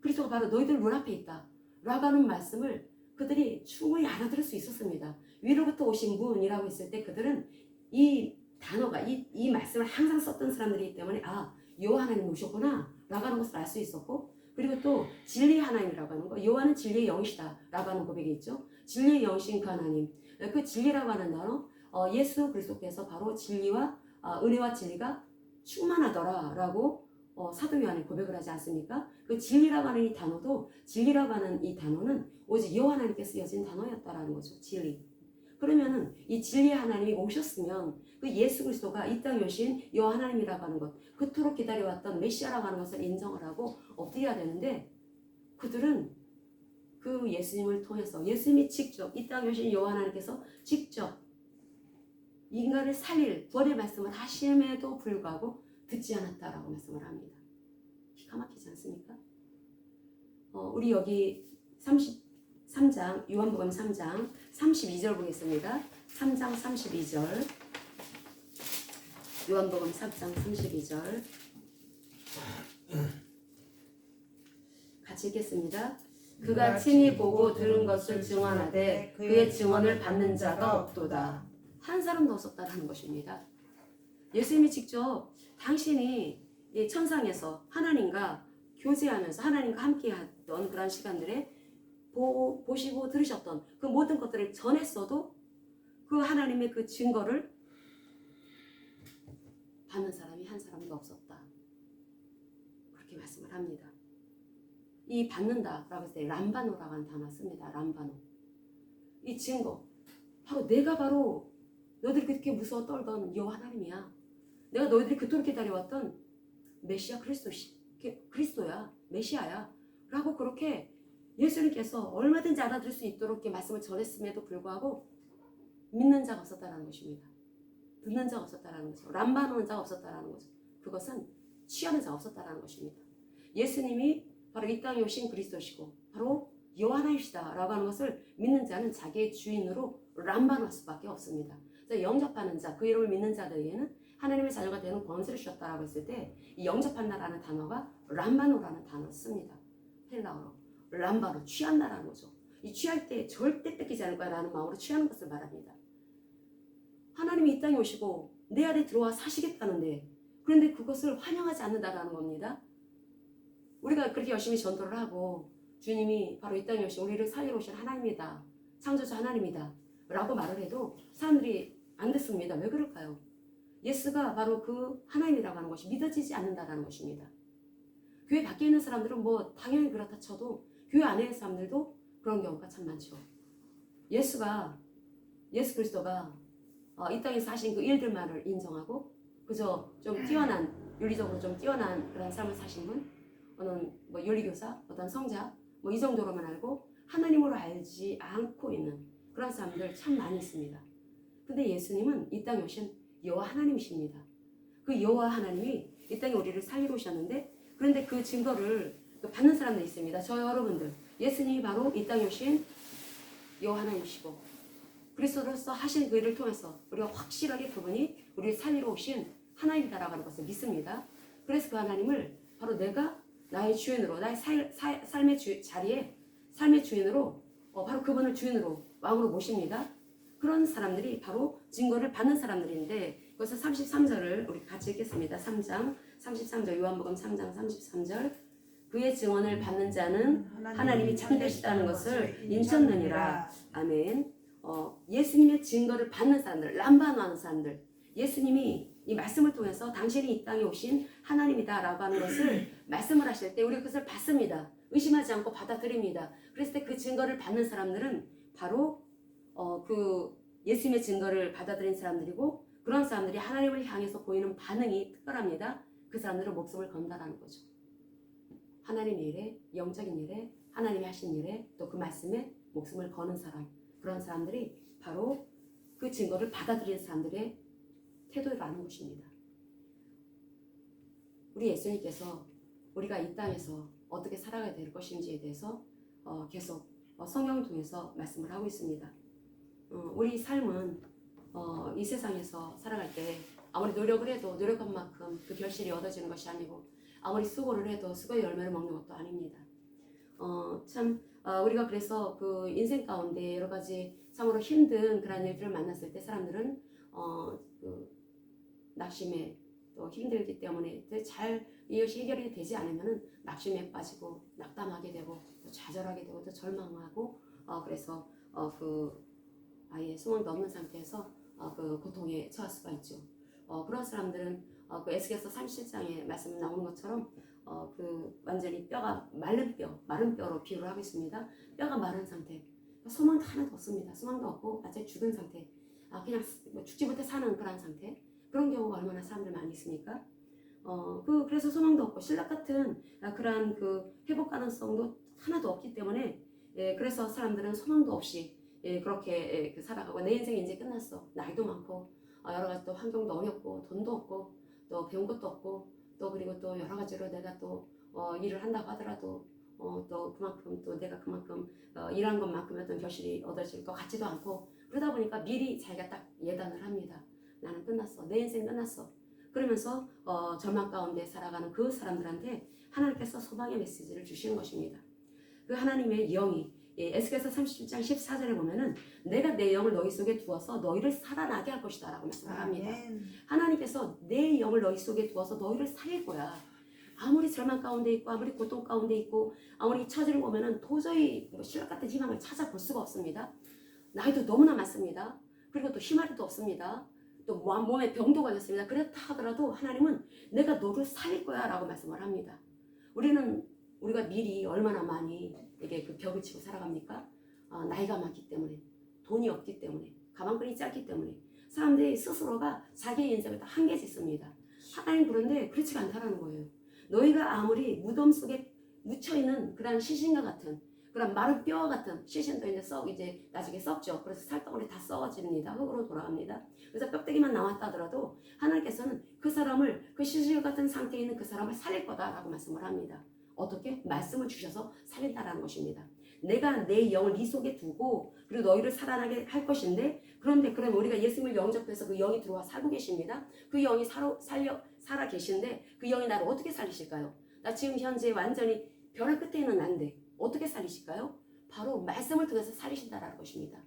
그리스도가 바로 너희들 눈앞에 있다 라고 하는 말씀을 그들이 충분히 알아들을 수 있었습니다. 위로부터 오신 분이라고 했을 때 그들은 이 단어가 이 말씀을 항상 썼던 사람들이기 때문에 여호와 하나님이 오셨구나 라고 하는 것을 알 수 있었고, 그리고 또 진리의 하나님이라고 하는 거, 여호와는 진리의 영이시다 라고 하는 고백이 있죠. 진리의 영이신 그 하나님, 그 진리라고 하는 단어, 예수 그리스도께서 바로 진리와 은혜와 진리가 충만하더라 라고 사도 요한이 고백을 하지 않습니까? 그 진리라고 하는 이 단어도, 진리라고 하는 이 단어는 오직 여호와 하나님께 쓰여진 단어였다라는 거죠. 진리. 그러면은 이 진리의 하나님이 오셨으면 그 예수 그리스도가 이 땅에 오신 여호와 하나님이라고 하는 것, 그토록 기다려왔던 메시아라고 하는 것을 인정을 하고 엎드려야 되는데, 그들은 그 예수님을 통해서 예수님이 직접 이 땅에 오신 여호와 하나님께서 직접 인간을 살릴 구원의 말씀을 하심에도 불구하고 듣지 않았다라고 말씀을 합니다. 기가 막히지 않습니까? 우리 여기 33장 요한복음 3장 32절 보겠습니다. 3장 32절 요한복음 3장 32절 같이 읽겠습니다. 그가 친히 보고 들은 것을 증언하되 그의 증언을 받는 자가 없도다. 한 사람도 없었다라는 것입니다. 예수님이 직접 당신이 이 천상에서 하나님과 교제하면서 하나님과 함께 했던 그런 시간들에 보시고 들으셨던 그 모든 것들을 전했어도 그 하나님의 그 증거를 받는 사람이 한 사람도 없었다. 그렇게 말씀을 합니다. 이 받는다라고 했을 때 람바노라고 하는 단어 씁니다. 람바노. 이 증거. 내가 바로 너희들이 그렇게 무서워 떨던 여호와 하나님이야. 내가 너희들이 그토록 기다려왔던 메시아 그리스도야. 메시아야. 라고 그렇게 예수님께서 얼마든지 알아들을 수 있도록 이렇게 말씀을 전했음에도 불구하고 믿는 자가 없었다는 것입니다. 듣는 자가 없었다는 거죠. 람바노는 자가 없었다는 거죠. 그것은 취하는 자가 없었다는 것입니다. 예수님이 바로 이 땅에 오신 그리스도시고 바로 여호와 하나님이시다라고 하는 것을 믿는 자는 자기의 주인으로 람바노할 수밖에 없습니다. 그래서 영접하는 자, 그 이름을 믿는 자들에게는 하나님의 자녀가 되는 권세를 주셨다라고 했을 때 이 영접한다라는 단어가 람바노라는 단어를 씁니다. 헬라어로 람바노, 취한다라는 거죠. 이 취할 때 절대 뺏기지 않을 거야라는 마음으로 취하는 것을 말합니다. 하나님이 이 땅에 오시고 내 안에 들어와 사시겠다는데, 그런데 그것을 환영하지 않는다라는 겁니다. 우리가 그렇게 열심히 전도를 하고 주님이 바로 이 땅에 오신 우리를 살리러 오신 하나님이다, 창조주 하나님이다 라고 말을 해도 사람들이 안 듣습니다. 왜 그럴까요? 예수가 바로 그 하나님이라고 하는 것이 믿어지지 않는다라는 것입니다. 교회 밖에 있는 사람들은 뭐 당연히 그렇다 쳐도 교회 안에 있는 사람들도 그런 경우가 참 많죠. 예수 그리스도가 이 땅에서 하신 그 일들만을 인정하고 그저 좀 뛰어난, 윤리적으로 좀 뛰어난 그런 삶을 사신 분, 어떤 뭐 윤리교사, 어떤 성자, 뭐 이 정도로만 알고 하나님으로 알지 않고 있는 그런 사람들 참 많이 있습니다. 근데 예수님은 이 땅에 오신 여호와 하나님이십니다. 그 여호와 하나님이 이 땅에 우리를 살리러 오셨는데, 그런데 그 증거를 받는 사람들이 있습니다. 저 여러분들, 예수님이 바로 이 땅에 오신 여호와 하나님이시고 그리스도로서 하신 그 일을 통해서 우리가 확실하게 그분이 우리를 살리러 오신 하나님이다라고 하는 것을 믿습니다. 그래서 그 하나님을 바로 내가 나의 주인으로, 나의 삶의 자리에 삶의 주인으로 바로 그분을 주인으로 왕으로 모십니다. 그런 사람들이 바로 증거를 받는 사람들인데, 그래서 33절을 우리 같이 읽겠습니다. 3장 33절 요한복음 3장 33절 그의 증언을 받는 자는 하나님이 참되시다는 것을 인쳤느니라. 아멘. 예수님의 증거를 받는 사람들, 람바노하는 사람들, 예수님이 이 말씀을 통해서 당신이 이 땅에 오신 하나님이다라고 하는 것을 말씀을 하실 때 우리 그것을 받습니다. 의심하지 않고 받아들입니다. 그랬을 때 그 증거를 받는 사람들은 바로 그 예수님의 증거를 받아들인 사람들이고, 그런 사람들이 하나님을 향해서 보이는 반응이 특별합니다. 그 사람들은 목숨을 건다라는 거죠. 하나님의 일에, 영적인 일에, 하나님이 하신 일에, 또 그 말씀에 목숨을 거는 사람, 그런 사람들이 바로 그 증거를 받아들이는 사람들의 태도라는 것입니다. 우리 예수님께서 우리가 이 땅에서 어떻게 살아가야 될 것인지에 대해서 계속 성경을 통해서 말씀을 하고 있습니다. 우리 삶은 이 세상에서 살아갈 때 아무리 노력을 해도 노력한 만큼 그 결실이 얻어지는 것이 아니고, 아무리 수고를 해도 수고의 열매를 먹는 것도 아닙니다. 우리가 그래서 그 인생 가운데 여러 가지 참으로 힘든 그런 일들을 만났을 때 사람들은 그 낙심에 또 힘들기 때문에 잘 이것이 해결이 되지 않으면 낙심에 빠지고 낙담하게 되고 또 좌절하게 되고 또 절망하고 그래서 그 아예 숨을 넘는 상태에서 그 고통에 처할 수가 있죠. 그런 사람들은 그 에스겔서 37장에 말씀 나오는 것처럼 그 완전히 뼈가 마른 뼈로 비유를 하고 있습니다. 뼈가 마른 상태. 소망도 하나도 없습니다. 소망도 없고 완전히 죽은 상태. 그냥 죽지 못해 사는 그런 상태. 그런 경우가 얼마나 사람들 많이 있습니까? 그래서 소망도 없고 신락 같은 그러한 그 회복 가능성도 하나도 없기 때문에 그래서 사람들은 소망도 없이 그렇게 살아가고 내 인생이 이제 끝났어. 나이도 많고 여러 가지 또 환경도 어렵고 돈도 없고 또 배운 것도 없고 또 그리고 또 여러 가지로 내가 또 일을 한다고 하더라도 또 그만큼 또 내가 그만큼 일한 것만큼 어떤 결실이 얻어질 것 같지도 않고 그러다 보니까 미리 자기가 딱 예단을 합니다. 나는 끝났어. 내 인생 끝났어. 그러면서 절망 가운데 살아가는 그 사람들한테 하나님께서 소망의 메시지를 주시는 것입니다. 그 하나님의 영이 에스겔서 37장 14절에 보면은 내가 내 영을 너희 속에 두어서 너희를 살아나게 할 것이다 라고 말씀을 합니다. 하나님께서 내 영을 너희 속에 두어서 너희를 살릴 거야. 아무리 절망 가운데 있고 아무리 고통 가운데 있고 아무리 처지를 보면은 도저히 신락 같은 희망을 찾아볼 수가 없습니다. 나이도 너무나 많습니다. 그리고 또 희망도 없습니다. 또 몸에 병도 걸렸습니다. 그렇다 하더라도 하나님은 내가 너를 살릴 거야 라고 말씀을 합니다. 우리가 미리 얼마나 많이 이게 그 벽을 치고 살아갑니까? 나이가 많기 때문에, 돈이 없기 때문에, 가방끈이 짧기 때문에 사람들이 스스로가 자기의 인생을 다 한계 짓습니다. 하나님 그런데 그렇지가 않다라는 거예요. 너희가 아무리 무덤 속에 묻혀있는 그런 시신과 같은 그런 마른 뼈와 같은 시신도 이제 나중에 썩죠. 그래서 살덩어리 다 썩어집니다. 흙으로 돌아갑니다. 그래서 뼈대기만 나왔다 하더라도 하나님께서는 그 사람을 그 시신 같은 상태에 있는 그 사람을 살릴 거다라고 말씀을 합니다. 어떻게? 말씀을 주셔서 살린다라는 것입니다. 내가 내 영을 네 속에 두고 그리고 너희를 살아나게 할 것인데 그런데 그럼 우리가 예수님을 영접해서 그 영이 들어와 살고 계십니다. 그 영이 살아 계신데 그 영이 나를 어떻게 살리실까요? 나 지금 현재 완전히 벼랑 끝에 있는 난데 어떻게 살리실까요? 바로 말씀을 통해서 살리신다라는 것입니다.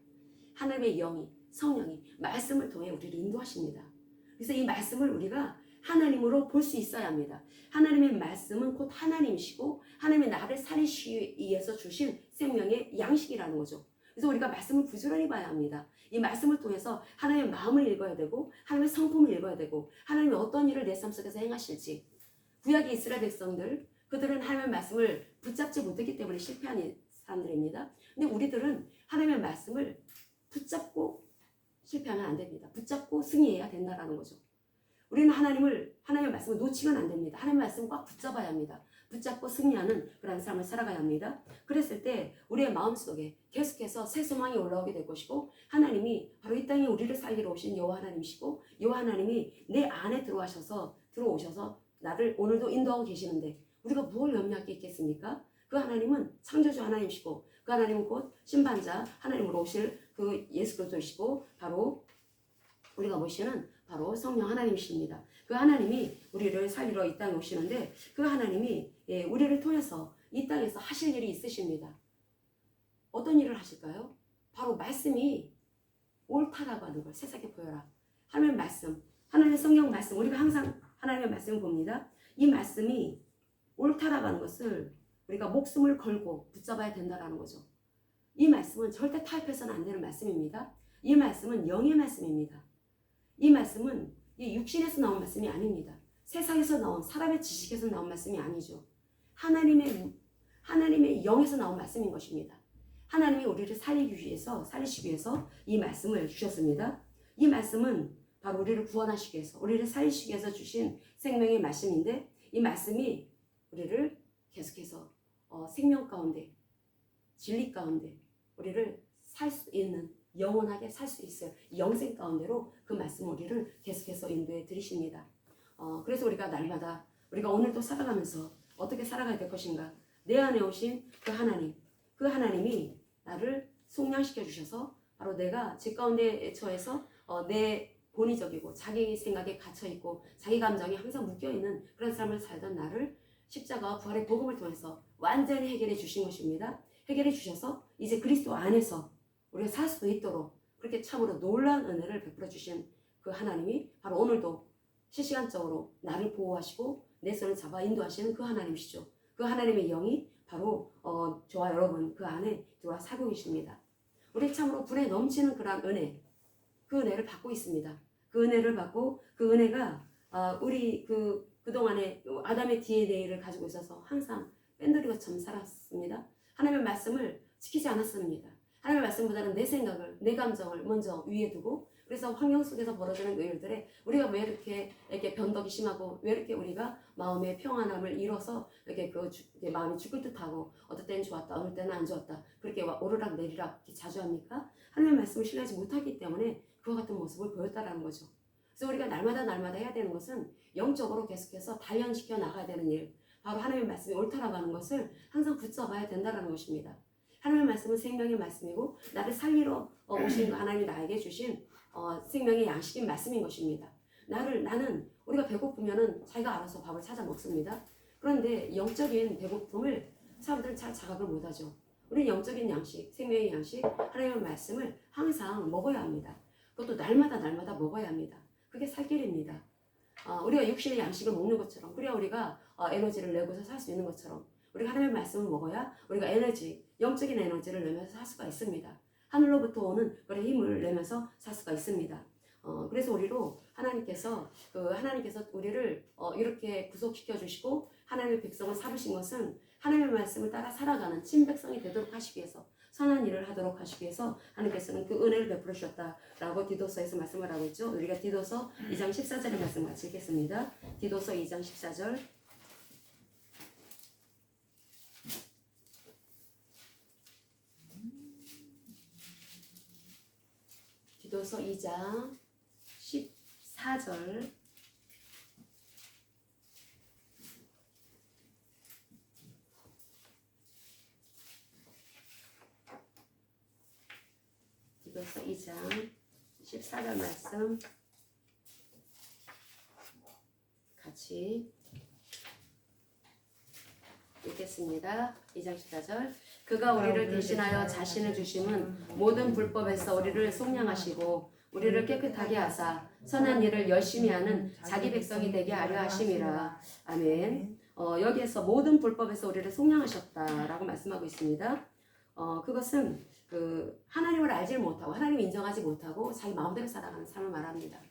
하나님의 영이 성령이 말씀을 통해 우리를 인도하십니다. 그래서 이 말씀을 우리가 하나님으로 볼 수 있어야 합니다. 하나님의 말씀은 곧 하나님이시고 하나님의 나를 살리시기 위해서 주신 생명의 양식이라는 거죠. 그래서 우리가 말씀을 부지런히 봐야 합니다. 이 말씀을 통해서 하나님의 마음을 읽어야 되고 하나님의 성품을 읽어야 되고 하나님이 어떤 일을 내 삶 속에서 행하실지. 구약의 이스라엘 백성들 그들은 하나님의 말씀을 붙잡지 못했기 때문에 실패한 사람들입니다. 근데 우리들은 하나님의 말씀을 붙잡고 실패하면 안 됩니다. 붙잡고 승리해야 된다는 거죠. 우리는 하나님의 말씀을 놓치면 안 됩니다. 하나님의 말씀을 꽉 붙잡아야 합니다. 붙잡고 승리하는 그런 삶을 살아가야 합니다. 그랬을 때 우리의 마음속에 계속해서 새 소망이 올라오게 될 것이고 하나님이 바로 이 땅에 우리를 살리러 오신 여호와 하나님이시고 여호와 하나님이 내 안에 들어오셔서 나를 오늘도 인도하고 계시는데 우리가 뭘 염려할 게 있겠습니까? 그 하나님은 창조주 하나님이시고 그 하나님은 곧 심판자 하나님으로 오실 그 예수 그리스도이시고 바로 우리가 모시는 바로 성령 하나님이십니다. 그 하나님이 우리를 살리러 이 땅에 오시는데 그 하나님이 우리를 통해서 이 땅에서 하실 일이 있으십니다. 어떤 일을 하실까요? 바로 말씀이 옳다라고 하는 걸 세상에 보여라. 하나님의 말씀, 하나님의 성경 말씀, 우리가 항상 하나님의 말씀을 봅니다. 이 말씀이 옳다라고 하는 것을 우리가 목숨을 걸고 붙잡아야 된다라는 거죠. 이 말씀은 절대 타협해서는 안 되는 말씀입니다. 이 말씀은 영의 말씀입니다. 이 말씀은 이 육신에서 나온 말씀이 아닙니다. 세상에서 나온 사람의 지식에서 나온 말씀이 아니죠. 하나님의 영에서 나온 말씀인 것입니다. 하나님이 우리를 살리시기 위해서 이 말씀을 주셨습니다. 이 말씀은 바로 우리를 구원하시기 위해서, 우리를 살리시기 위해서 주신 생명의 말씀인데 이 말씀이 우리를 계속해서 생명 가운데, 진리 가운데 우리를 살 수 있는 영원하게 살 수 있어요. 영생 가운데로 그 말씀 우리를 계속해서 인도해 드리십니다. 그래서 우리가 날마다 우리가 오늘도 살아가면서 어떻게 살아가야 될 것인가? 내 안에 오신 그 하나님이 나를 속량시켜 주셔서 바로 내가 집 가운데 처해서 내 본의적이고 자기 생각에 갇혀 있고 자기 감정이 항상 묶여 있는 그런 삶을 살던 나를 십자가와 부활의 복음을 통해서 완전히 해결해 주신 것입니다. 해결해 주셔서 이제 그리스도 안에서 우리가 살 수 있도록 그렇게 참으로 놀라운 은혜를 베풀어 주신 그 하나님이 바로 오늘도 실시간적으로 나를 보호하시고 내 손을 잡아 인도하시는 그 하나님이시죠. 그 하나님의 영이 바로 저와 여러분 그 안에 들어와 살고 계십니다. 우리 참으로 불에 넘치는 그런 은혜, 그 은혜를 받고 있습니다. 그 은혜를 받고 그 은혜가 우리 그동안에 아담의 DNA를 가지고 있어서 항상 뺀돌이 것처럼 살았습니다. 하나님의 말씀을 지키지 않았습니다. 하나님의 말씀보다는 내 생각을, 내 감정을 먼저 위에 두고, 그래서 환경 속에서 벌어지는 그 일들에 우리가 왜 이렇게 변덕이 심하고, 왜 이렇게 우리가 마음의 평안함을 잃어서 이렇게 이렇게 마음이 죽을 듯하고, 어떨 때는 좋았다, 어느 때는 안 좋았다, 그렇게 오르락 내리락 이렇게 자주 합니까? 하나님의 말씀을 신뢰하지 못하기 때문에 그와 같은 모습을 보였다라는 거죠. 그래서 우리가 날마다 해야 되는 것은 영적으로 계속해서 단련시켜 나가야 되는 일, 바로 하나님의 말씀이 옳다라고 하는 것을 항상 붙잡아야 된다는 것입니다. 하나님의 말씀은 생명의 말씀이고, 나를 살리러 오신 하나님이 나에게 주신 생명의 양식인 말씀인 것입니다. 나는 우리가 배고프면은 자기가 알아서 밥을 찾아 먹습니다. 그런데 영적인 배고픔을 사람들은 잘 자각을 못하죠. 우리는 영적인 양식, 생명의 양식, 하나님의 말씀을 항상 먹어야 합니다. 그것도 날마다 먹어야 합니다. 그게 살 길입니다. 우리가 육신의 양식을 먹는 것처럼, 그래야 우리가 에너지를 내고서 살 수 있는 것처럼, 우리가 하나님의 말씀을 먹어야 우리가 영적인 에너지를 내면서 살 수가 있습니다. 하늘로부터 오는 그런 힘을 내면서 살 수가 있습니다. 그래서 하나님께서 우리를 이렇게 구속시켜 주시고 하나님의 백성을 삼으신 것은 하나님의 말씀을 따라 살아가는 친백성이 되도록 하시기 위해서, 선한 일을 하도록 하시기 위해서 하나님께서는 그 은혜를 베풀어 주셨다라고 디도서에서 말씀을 하고 있죠. 우리가 디도서 2장 14절의 말씀 같이 읽겠습니다. 디도서 2장 14절. 디도서 2장 14절. 디도서 2장 14절 말씀 같이 읽겠습니다. 2장 14절. 그가 우리를 대신하여 자신을 주심은 모든 불법에서 우리를 속량하시고 우리를 깨끗하게 하사 선한 일을 열심히 하는 자기 백성이 되게 하려 하심이라. 아멘. 여기에서 모든 불법에서 우리를 속량하셨다라고 말씀하고 있습니다. 그것은 하나님을 알지 못하고 하나님을 인정하지 못하고 자기 마음대로 살아가는 삶을 말합니다.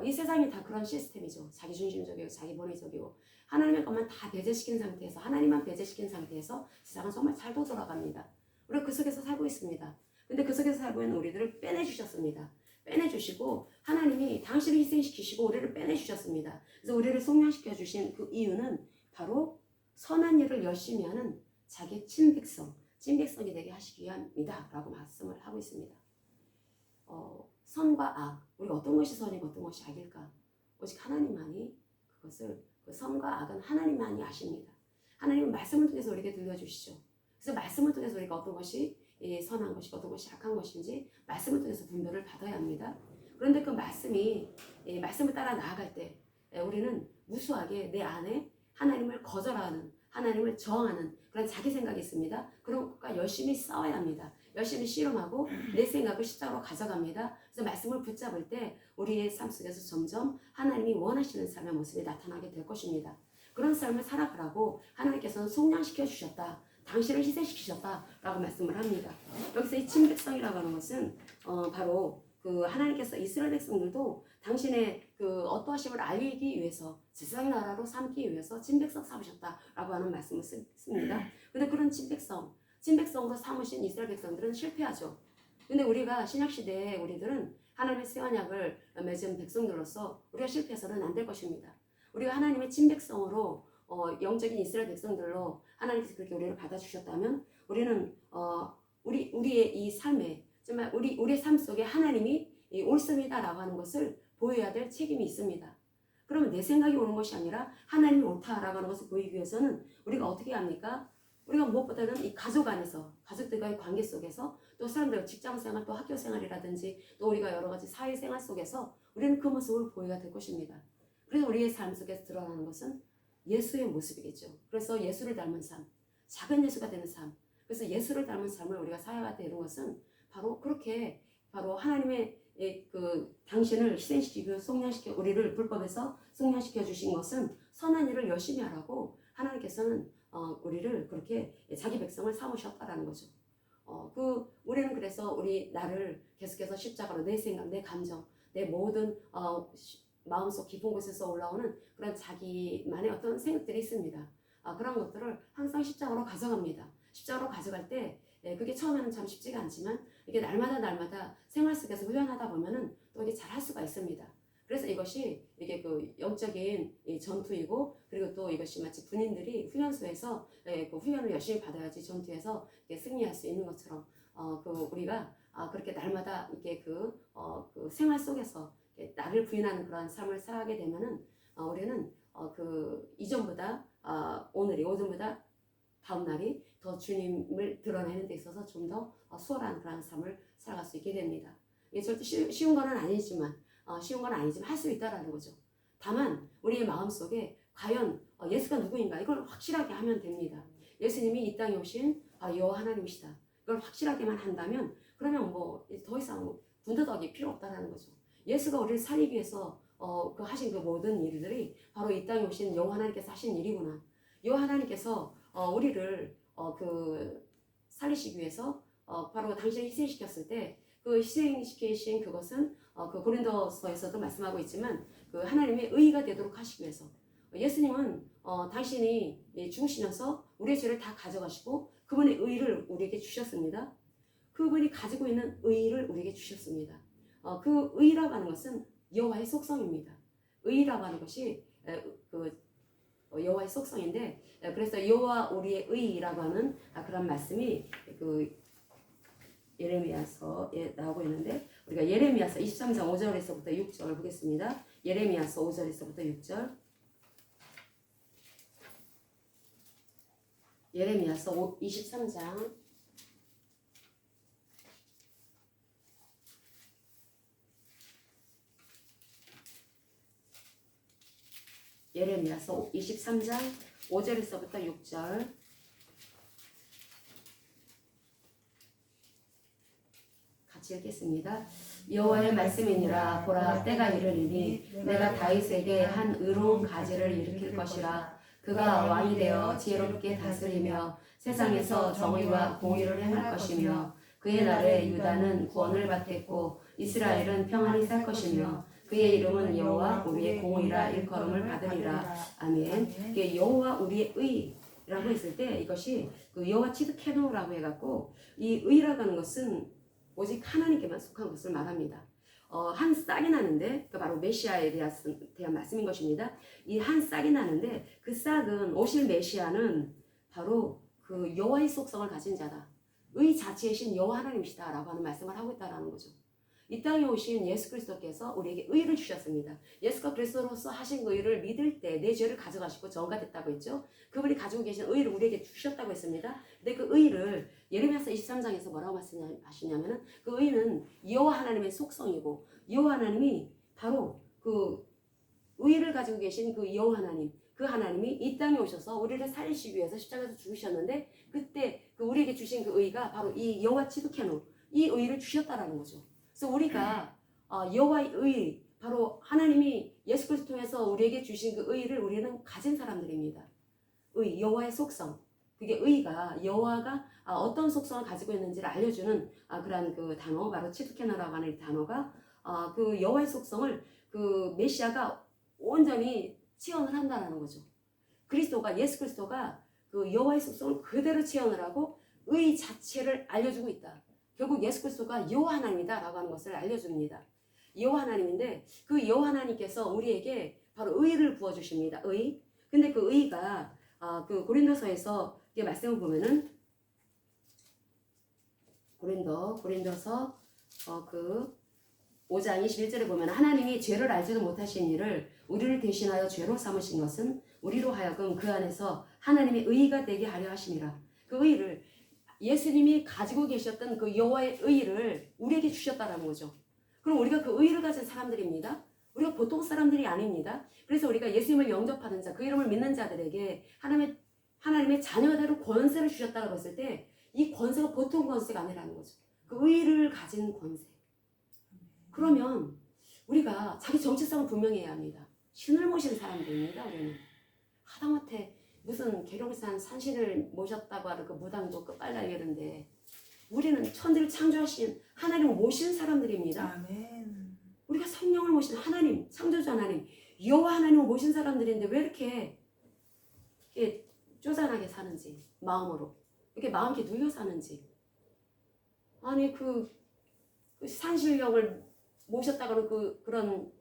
이 세상이 다 그런 시스템이죠. 자기중심적이고 자기본위적이고 하나님의 것만 다 배제시킨 상태에서, 하나님만 배제시킨 상태에서 세상은 정말 잘 돌아갑니다. 우리가 그 속에서 살고 있습니다. 근데 그 속에서 살고 있는 우리들을 빼내주셨습니다. 빼내주시고 하나님이 당신을 희생시키시고 우리를 빼내주셨습니다. 그래서 우리를 속량시켜 주신 그 이유는 바로 선한 일을 열심히 하는 자기 친백성이 되게 하시기 위함이다 라고 말씀을 하고 있습니다. 선과 악, 우리가 어떤 것이 선이고 어떤 것이 악일까? 오직 하나님만이 그 선과 악은 하나님만이 아십니다. 하나님은 말씀을 통해서 우리에게 들려주시죠. 그래서 말씀을 통해서 우리가 어떤 것이 선한 것이고 어떤 것이 악한 것인지 말씀을 통해서 분별을 받아야 합니다. 그런데 그 말씀을 따라 나아갈 때 우리는 무수하게 내 안에 하나님을 거절하는, 하나님을 저항하는 그런 자기 생각이 있습니다. 그런 것과 열심히 싸워야 합니다. 열심히 실험하고 내 생각을 십자가로 가져갑니다. 그래서 말씀을 붙잡을 때 우리의 삶 속에서 점점 하나님이 원하시는 삶의 모습이 나타나게 될 것입니다. 그런 삶을 살아가라고 하나님께서는 속량시켜 주셨다. 당신을 희생시키셨다라고 말씀을 합니다. 여기서 이 친백성이라고 하는 것은 바로 하나님께서 이스라엘 백성들도 당신의 어떠하심을 알리기 위해서 세상 나라로 삼기 위해서 친백성 삼으셨다라고 하는 말씀을 씁니다. 근데 그런 친백성으로 삼으신 이스라엘 백성들은 실패하죠. 근데 우리가 신약시대에 우리들은 하나님의 새 언약을 맺은 백성들로서 우리가 실패해서는 안 될 것입니다. 우리가 하나님의 친백성으로 영적인 이스라엘 백성들로 하나님께서 그렇게 우리를 받아주셨다면 우리는 우리의 이 삶에 정말 우리의 삶 속에 하나님이 옳습니다라고 하는 것을 보여야 될 책임이 있습니다. 그러면 내 생각이 옳은 것이 아니라 하나님이 옳다라고 하는 것을 보이기 위해서는 우리가 어떻게 합니까? 우리가 무엇보다는 이 가족 안에서, 가족들과의 관계 속에서, 또 사람들 직장생활, 또 학교생활이라든지 또 우리가 여러 가지 사회생활 속에서 우리는 그 모습을 보여야 될 것입니다. 그래서 우리의 삶 속에서 드러나는 것은 예수의 모습이겠죠. 그래서 예수를 닮은 삶, 작은 예수가 되는 삶, 그래서 예수를 닮은 삶을 우리가 살아가야 되는 것은 바로 하나님의 당신을 희생시키고 우리를 불법에서 속량시켜 주신 것은 선한 일을 열심히 하라고 하나님께서는 우리를 그렇게 자기 백성을 삼으셨다라는 거죠. 우리는 그래서 나를 계속해서 십자가로 내 생각, 내 감정, 내 모든 마음속 깊은 곳에서 올라오는 그런 자기만의 어떤 생각들이 있습니다. 그런 것들을 항상 십자가로 가져갑니다. 십자가로 가져갈 때 그게 처음에는 참 쉽지가 않지만 이게 날마다 생활 속에서 훈련하다 보면은 또 이게 잘할 수가 있습니다. 그래서 이것이 이게 그 영적인 이 전투이고, 그리고 또 이것이 마치 군인들이 훈련소에서 그 훈련을 열심히 받아야지 전투에서 승리할 수 있는 것처럼 그 우리가 그렇게 날마다 이렇게 그 생활 속에서 나를 부인하는 그런 삶을 살아가게 되면은 우리는 그 이전보다 오전보다 다음 날이 더 주님을 드러내는 데 있어서 좀 더 수월한 그런 삶을 살아갈 수 있게 됩니다. 이게 절대 쉬운 건 아니지만 할 수 있다라는 거죠. 다만 우리의 마음속에 과연 예수가 누구인가 이걸 확실하게 하면 됩니다. 예수님이 이 땅에 오신 여호와 하나님이시다. 이걸 확실하게만 한다면 그러면 뭐 더 이상 군더더기 필요 없다라는 거죠. 예수가 우리를 살리기 위해서 그 하신 그 모든 일들이 바로 이 땅에 오신 여호와 하나님께서 하신 일이구나. 여호와 하나님께서 우리를 그 살리시기 위해서 바로 당신을 희생시켰을 때 그 희생시키신 그것은 그 고린도서에서도 말씀하고 있지만 그 하나님의 의가 되도록 하시기 위해서 예수님은 당신이 죽으시면서 우리의 죄를 다 가져가시고 그분의 의를 우리에게 주셨습니다. 그분이 가지고 있는 의를 우리에게 주셨습니다. 그 의라고 하는 것은 여호와의 속성입니다. 의라고 하는 것이 그 여호와의 속성인데, 그래서 여호와 우리의 의라고 하는 그런 말씀이 그 예레미야서에 나오고 있는데, 우리가 예레미야서 23장 5절에서부터 6절 보겠습니다. 예레미야서 5절에서부터 6절. 예레미야서 23장 예레미야서 23장 5절에서부터 6절. 같이 읽겠습니다. 여호와의 말씀이니라. 보라, 때가 이르리니 내가 다윗에게 한 의로운 가지를 일으킬 것이라. 그가 왕이 되어 지혜롭게 다스리며 세상에서 정의와 공의를 행할 것이며, 그의 날에 유다는 구원을 받겠고 이스라엘은 평안히 살 것이며, 그의 이름은 여호와 우리의 공의라 일컬음을 받으리라. 아멘. 여호와 우리의 의라고 했을 때 이것이 그 여호와 치드케노라고 해갖고, 이 의라고 하는 것은 오직 하나님께만 속한 것을 말합니다. 한 싹이 나는데, 그 바로 메시아에 대한 말씀인 것입니다. 이 한 싹이 나는데 그 싹은 오실 메시아는 바로 그 여호와의 속성을 가진 자다. 의 자체이신 여호와 하나님이시다라고 하는 말씀을 하고 있다라는 거죠. 이 땅에 오신 예수 그리스도께서 우리에게 의를 주셨습니다. 예수가 그리스도로서 하신 그 의를 믿을 때 내 죄를 가져가시고 전가됐다고 했죠. 그분이 가지고 계신 의를 우리에게 주셨다고 했습니다. 근데 그 의를 예레미야서 23장에서 뭐라고 말씀하시냐면은 그 의는 여호와 하나님의 속성이고, 여호와 하나님이 바로 그 의를 가지고 계신 그 여호와 하나님, 그 하나님이 이 땅에 오셔서 우리를 살리시기 위해서 십자가에서 죽으셨는데, 그때 그 우리에게 주신 그 의가 바로 이 여호와 치두케노, 이 의를 주셨다라는 거죠. 그래서 우리가 여호와의 의, 바로 하나님이 예수 그리스도 통해서 우리에게 주신 그 의를 우리는 가진 사람들입니다. 의, 여호와의 속성. 그게 의가 여호와가 어떤 속성을 가지고 있는지를 알려주는 그러한 그 단어, 바로 치두케나라고 하는 이 단어가 그 여호와의 속성을 그 메시아가 온전히 체험을 한다는 거죠. 그리스도가, 예수 그리스도가 그 여호와의 속성을 그대로 체험을 하고 의 자체를 알려주고 있다. 결국 예수 그리스도가 여호와 하나님이다 라고 하는 것을 알려줍니다. 여호와 하나님인데 그 여호와 하나님께서 우리에게 바로 의를 부어주십니다. 의. 근데 그 의가 그 고린도서에서 말씀을 보면은 고린도서 그 5장 21절에 보면, 하나님이 죄를 알지도 못하신 이를 우리를 대신하여 죄로 삼으신 것은 우리로 하여금 그 안에서 하나님의 의가 되게 하려 하심이라. 그 의를, 예수님이 가지고 계셨던 그 여호와의 의를 우리에게 주셨다라는 거죠. 그럼 우리가 그 의를 가진 사람들입니다. 우리가 보통 사람들이 아닙니다. 그래서 우리가 예수님을 영접하는 자, 그 이름을 믿는 자들에게 하나님의 자녀대로 권세를 주셨다고 했을 때, 이 권세가 보통 권세가 아니라는 거죠. 그 의를 가진 권세. 그러면 우리가 자기 정체성을 분명히 해야 합니다. 신을 모신 사람들입니다. 우리는 하다못해 무슨 계룡산 산신을 모셨다고 하는 그 무당도 끝발나게는데, 우리는 천지를 창조하신 하나님을 모신 사람들입니다. 아멘. 우리가 성령을 모신 하나님, 창조주 하나님, 여호와 하나님을 모신 사람들인데 왜 이렇게 쪼잔하게 사는지, 마음으로 이렇게 마음 이렇게 눌려 사는지, 아니 그 산신령을 모셨다가는 그런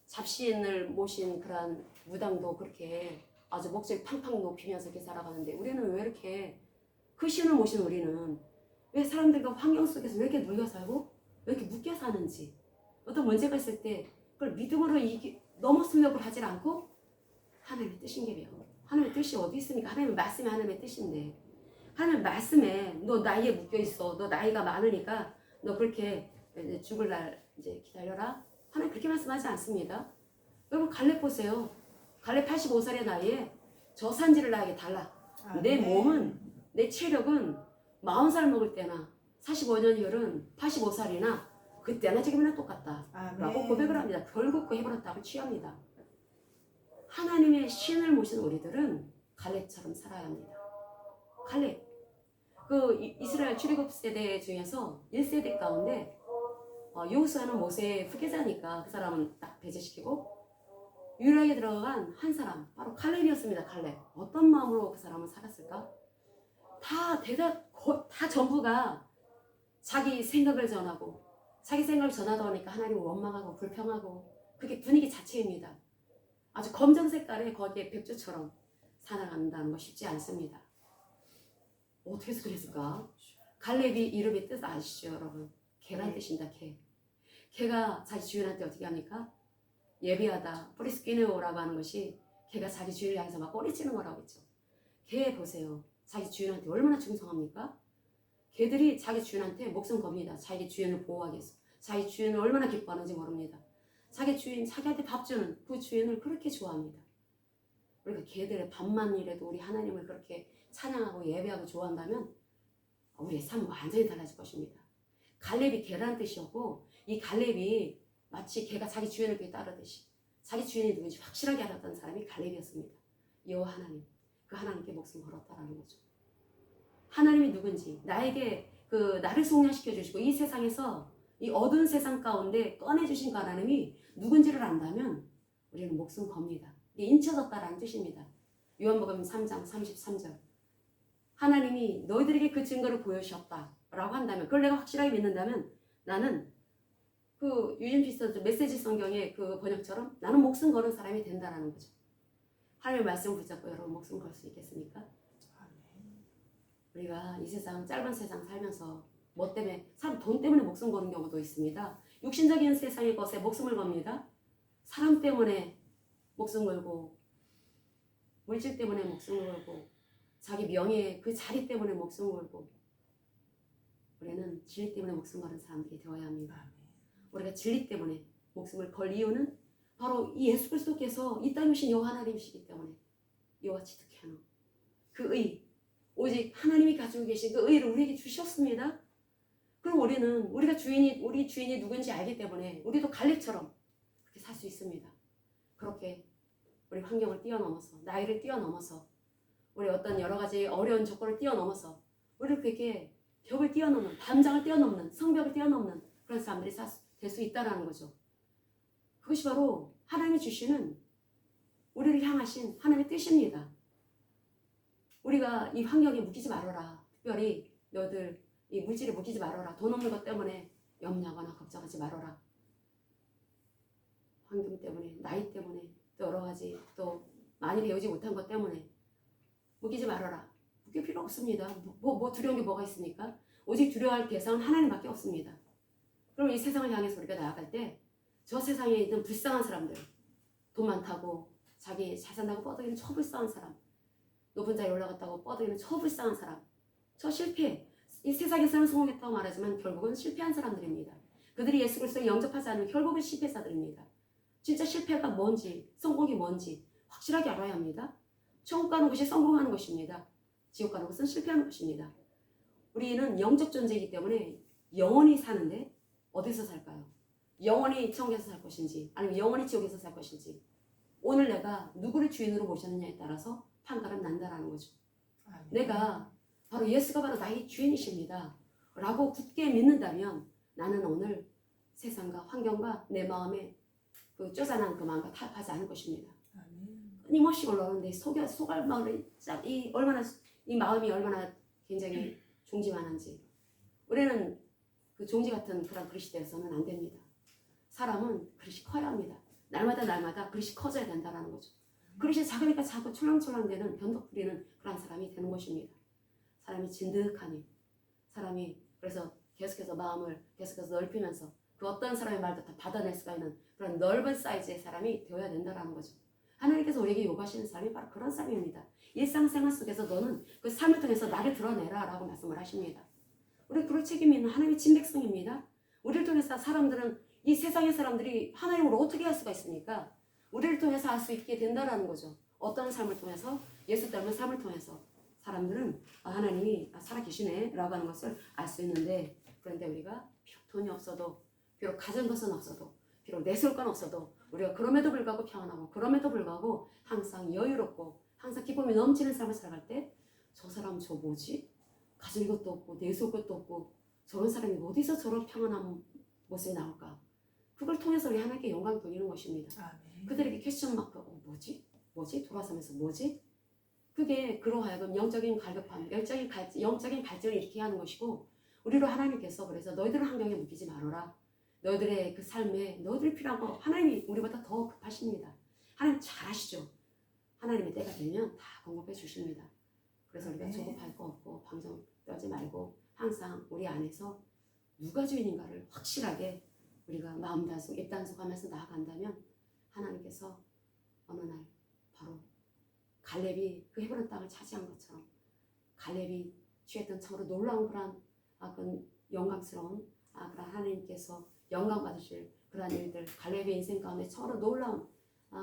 잡신을 모신 그런 무당도 그렇게 아주 목소리 팡팡 높이면서 이렇게 살아가는데 우리는 왜 이렇게 그 신을 모신 우리는 왜 사람들과 환경 속에서 왜 이렇게 눌려 살고 왜 이렇게 묶여 사는지 어떤 문제가 있을 때 그걸 믿음으로 넘어서려고 하질 않고 하나님의 뜻인게요. 하나님의 뜻이 어디 있습니까? 하나님의 말씀이 하나님의 뜻인데 하나님의 말씀에 너 나이에 묶여 있어. 너 나이가 많으니까 너 그렇게 이제 죽을 날 이제 기다려라. 하나님 그렇게 말씀하지 않습니다. 여러분 갈렙 보세요. 갈렙 85살의 나이에 저 산지를 나에게 달라. 내 몸은 내 체력은 40살 먹을 때나 45년 이후는 85살이나 그때나 지금이나 똑같다 라고 고백을 합니다. 결국 그 헤브론 답을 취합니다. 하나님의 신을 모신 우리들은 갈렙처럼 살아야 합니다. 갈렙 그 이스라엘 출애굽 세대 중에서 1세대 가운데 여호수아는 모세의 후계자니까 그 사람은 딱 배제시키고 유일하게 들어간 한 사람 바로 칼렙이었습니다. 칼렙. 어떤 마음으로 그 사람은 살았을까? 다 전부가 자기 생각을 전하고 자기 생각을 전하다 보니까 하나님을 원망하고 불평하고 그게 분위기 자체입니다. 아주 검정 색깔의 거기에 백조처럼 살아간다는 거 쉽지 않습니다. 어떻게 해서 그랬을까? 갈렙이 이름의 뜻 아시죠 여러분? 개란 뜻입니다. 개가 자기 주인한테 어떻게 합니까? 예비하다 프리스키네오라고 하는 것이 개가 자기 주인을 향해서 막 꼬리치는 거라고 했죠. 개 보세요. 자기 주인한테 얼마나 충성합니까? 개들이 자기 주인한테 목숨 겁니다. 자기 주인을 보호하기 위해서. 자기 주인을 얼마나 기뻐하는지 모릅니다. 자기 주인, 자기한테 밥 주는 그 주인을 그렇게 좋아합니다. 우리가 개들의 밥만이라도 우리 하나님을 그렇게 찬양하고 예배하고 좋아한다면 우리의 삶은 완전히 달라질 것입니다. 갈렙이 개라는 뜻이었고 이 갈렙이 마치 개가 자기 주인을 그렇게 따르듯이 자기 주인이 누군지 확실하게 알았던 사람이 갈렙이었습니다. 여호와 하나님, 그 하나님께 목숨 걸었다라는 거죠. 하나님이 누군지 나에게 나를 속량시켜 주시고 이 세상에서 이 어두운 세상 가운데 꺼내주신 그 하나님이 누군지를 안다면 우리는 목숨 겁니다. 이게 인쳐졌다라는 뜻입니다. 요한복음 3장 33절 하나님이 너희들에게 그 증거를 보여주셨다라고 한다면 그걸 내가 확실하게 믿는다면 나는 그 유진 피스터 메시지 성경의 그 번역처럼 나는 목숨 거는 사람이 된다라는 거죠. 하나님의 말씀을 붙잡고 여러분 목숨 걸 수 있겠습니까? 우리가 이 세상 짧은 세상 살면서 뭐 때문에 사람 돈 때문에 목숨 거는 경우도 있습니다. 육신적인 세상의 것에 목숨을 겁니다. 사람 때문에 목숨 걸고 물질 때문에 목숨을 걸고 자기 명예 그 자리 때문에 목숨을 걸고 우리는 진리 때문에 목숨 거는 사람들이 되어야 합니다. 우리가 진리 때문에 목숨을 걸 이유는 바로 이 예수 그리스도께서 이 땅에 오신 여호와 하나님이시기 때문에 여호와 치트케노 그 의 오직 하나님이 가지고 계신 그 의를 우리에게 주셨습니다. 그럼 우리는 우리 주인이 누군지 알기 때문에 우리도 갈렙처럼 그렇게 살 수 있습니다. 그렇게 우리 환경을 뛰어넘어서 나이를 뛰어넘어서 우리 어떤 여러 가지 어려운 조건을 뛰어넘어서 우리를 그렇게 벽을 뛰어넘는 담장을 뛰어넘는 성벽을 뛰어넘는 그런 사람들이 될 수 있다는 거죠. 그것이 바로 하나님이 주시는 우리를 향하신 하나님의 뜻입니다. 우리가 이 환경에 묶이지 말아라. 특별히 너희들 이 물질에 묶이지 말아라. 돈 없는 것 때문에 염려하거나 걱정하지 말아라. 환경 때문에 나이 때문에 또 여러 가지 또 많이 배우지 못한 것 때문에 묶이지 말아라. 묶일 필요 없습니다. 뭐 두려운 게 뭐가 있습니까? 오직 두려워할 대상은 하나님밖에 없습니다. 그럼 이 세상을 향해서 우리가 나아갈 때 저 세상에 있는 불쌍한 사람들 돈 많다고 자기 잘 산다고 뻐덕이는 저 불쌍한 사람 높은 자리에 올라갔다고 뻐덕이는 저 불쌍한 사람 저 실패 이 세상에서는 성공했다고 말하지만 결국은 실패한 사람들입니다. 그들이 예수 그리스도를 영접하지 않으면 결국은 실패자들입니다. 진짜 실패가 뭔지 성공이 뭔지 확실하게 알아야 합니다. 천국 가는 것이 성공하는 것입니다. 지옥 가는 것은 실패하는 것입니다. 우리는 영적 존재이기 때문에 영원히 사는데 어디서 살까요? 영원히 천국에서 살 것인지 아니면 영원히 지옥에서 살 것인지 오늘 내가 누구를 주인으로 모셨느냐에 따라서 판가름 난다라는 거죠. 내가 바로 예수가 바로 나의 주인이십니다 라고 굳게 믿는다면 나는 오늘 세상과 환경과 내 마음에 그 쪼잔한 그 마음과 타협하지 않을 것입니다. 끊임없이 올라오는데 속알 마음이 이 마음이 얼마나 굉장히 중지만한지 우리는 그 종지 같은 그런 그릇이 되어서는 안 됩니다. 사람은 그릇이 커야 합니다. 날마다 그릇이 커져야 된다는 거죠. 그릇이 작으니까 자꾸 촐랑촐랑대는 변덕 부리는 그런 사람이 되는 것입니다. 사람이 진득하니 사람이 그래서 계속해서 마음을 계속해서 넓히면서 그 어떤 사람의 말도 다 받아낼 수가 있는 그런 넓은 사이즈의 사람이 되어야 된다는 거죠. 하나님께서 우리에게 요구하시는 사람이 바로 그런 사람입니다. 일상생활 속에서 너는 그 삶을 통해서 나를 드러내라 라고 말씀을 하십니다. 우리 그럴 책임이 있는 하나님의 친백성입니다. 우리를 통해서 사람들은 이 세상의 사람들이 하나님을 어떻게 할 수가 있습니까? 우리를 통해서 알 수 있게 된다라는 거죠. 어떤 삶을 통해서? 예수 닮은 삶을 통해서 사람들은 하나님이 살아계시네 라고 하는 것을 알 수 있는데, 그런데 우리가 비록 돈이 없어도, 비록 가진 것은 없어도, 비록 내세울 건 없어도 우리가 그럼에도 불구하고 평안하고 그럼에도 불구하고 항상 여유롭고 항상 기쁨이 넘치는 삶을 살아갈 때 저 사람 저 뭐지? 가진 것도 없고 내세울 것도 없고 저런 사람이 어디서 저런 평안한 모습이 나올까? 그걸 통해서 우리 하나님께 영광을 돌리는 것입니다. 아멘. 그들에게 퀘스천 마크, 뭐지? 돌아서면서 뭐지? 그게 그로 하여금 영적인 갈급함, 영적인 발전을 일으키게 하는 것이고, 우리로 하나님께서 그래서 너희들은 환경에 묶이지 말아라. 너희들의 그 삶에 너희들이 필요한 거 하나님이 우리보다 더 급하십니다. 하나님 잘 아시죠? 하나님의 때가 되면 다 공급해 주십니다. 그래서 우리가 조급할 거 없고 방정 떨지 말고 항상 우리 안에서 누가 주인인가를 확실하게 우리가 마음 단속, 입 단속하면서 나아간다면 하나님께서 어느 날 바로 갈렙이 그 헤브론 땅을 차지한 것처럼 갈렙이 취했던 참으로 놀라운 그런 영광스러운 그런 하나님께서 영광 받으실 그러한 일들, 갈렙의 인생 가운데 참으로 놀라운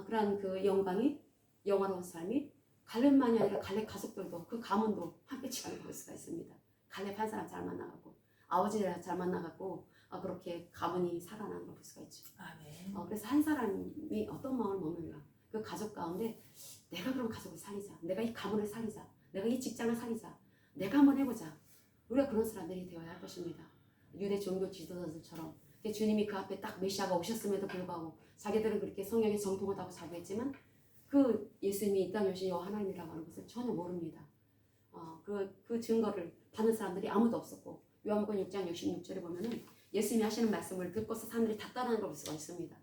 그러한 그 영광이 영화로운 삶이 갈렙만이 아니라 갈렙 가족들도 그 가문도 함께 지나는 볼 수가 있습니다. 갈렙 한 사람 잘 만나갖고 아버지를 잘 만나갖고 그렇게 가문이 살아나는 걸 볼 수가 있죠. 아멘. 그래서 한 사람이 어떤 마음을 먹는가, 그 가족 가운데 내가 그럼 가족을 살리자, 내가 이 가문을 살리자, 내가 이 직장을 살리자, 내가 한번 해보자. 우리가 그런 사람들이 되어야 할 것입니다. 유대 종교 지도자들처럼 주님이 그 앞에 딱 메시아가 오셨음에도 불구하고 자기들은 그렇게 성령의 정통을 하고 자부했지만 그 예수님이 이 땅에 오신 여호와 하나님이라고 하는 것을 전혀 모릅니다. 그 증거를 받는 사람들이 아무도 없었고, 요한복음 6장 66절에 보면은 예수님이 하시는 말씀을 듣고서 사람들이 다 따르는 걸 볼 수가 있습니다.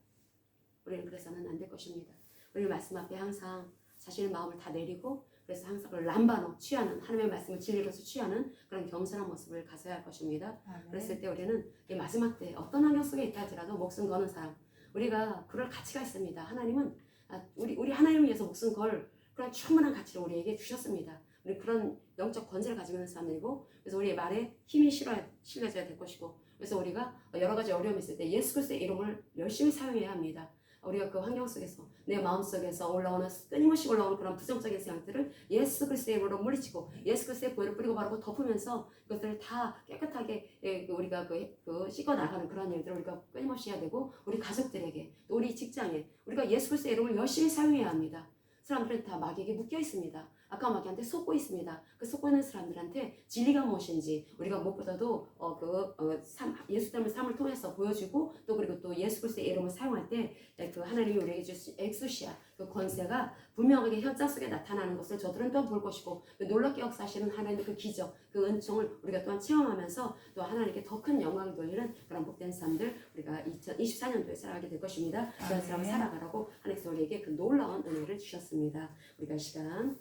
우리는 그래서는 안 될 것입니다. 우리 말씀 앞에 항상 자신의 마음을 다 내리고, 그래서 항상 그걸 람바노 취하는, 하나님의 말씀을 진리로서 취하는 그런 겸손한 모습을 가져야 할 것입니다. 아멘. 그랬을 때 우리는 이 마지막 때 어떤 환경 속에 있다 할지라도 목숨 거는 사람, 우리가 그럴 가치가 있습니다. 하나님은 우리 하나님을 위해서 목숨 걸 그런 충분한 가치를 우리에게 주셨습니다. 우리 그런 영적 권세를 가지고 있는 사람들이고, 그래서 우리의 말에 힘이 실려져야 될 것이고, 그래서 우리가 여러 가지 어려움이 있을 때 예수 그리스도의 이름을 열심히 사용해야 합니다. 우리가 그 환경 속에서 내 마음속에서 올라오는 끊임없이 올라오는 그런 부정적인 생각들을 예수 그리스도의 이름으로 물리치고 예수 그리스도의 보혈을 뿌리고 바르고 덮으면서 그것들을 다 깨끗하게 우리가 씻어 나가는 그런 일들을 우리가 끊임없이 해야 되고, 우리 가족들에게 또 우리 직장에 우리가 예수 그리스도의 이름을 열심히 사용해야 합니다. 사람들은 다 마귀에게 묶여 있습니다. 아까 마귀한테 속고 있습니다. 그 속고 있는 사람들한테 진리가 무엇인지 우리가 무엇보다도 예수 닮은 삶을 통해서 보여주고, 또 그리고 또 예수 그리스도의 이름을 사용할 때 그 하나님이 우리에게 주신 엑수시아 그 권세가 분명하게 현장 속에 나타나는 것을 저들은 또한 볼 것이고, 그 놀랍게 역사하시는 하나님의 그 기적, 그 은총을 우리가 또한 체험하면서 또 하나님께 더 큰 영광을 돌리는 그런 복된 삶들 우리가 2024년도에 살아가게 될 것입니다. 그런 삶을 살아가라고 하나님께서 우리에게 그 놀라운 은혜를 주셨습니다. 우리가 이 시간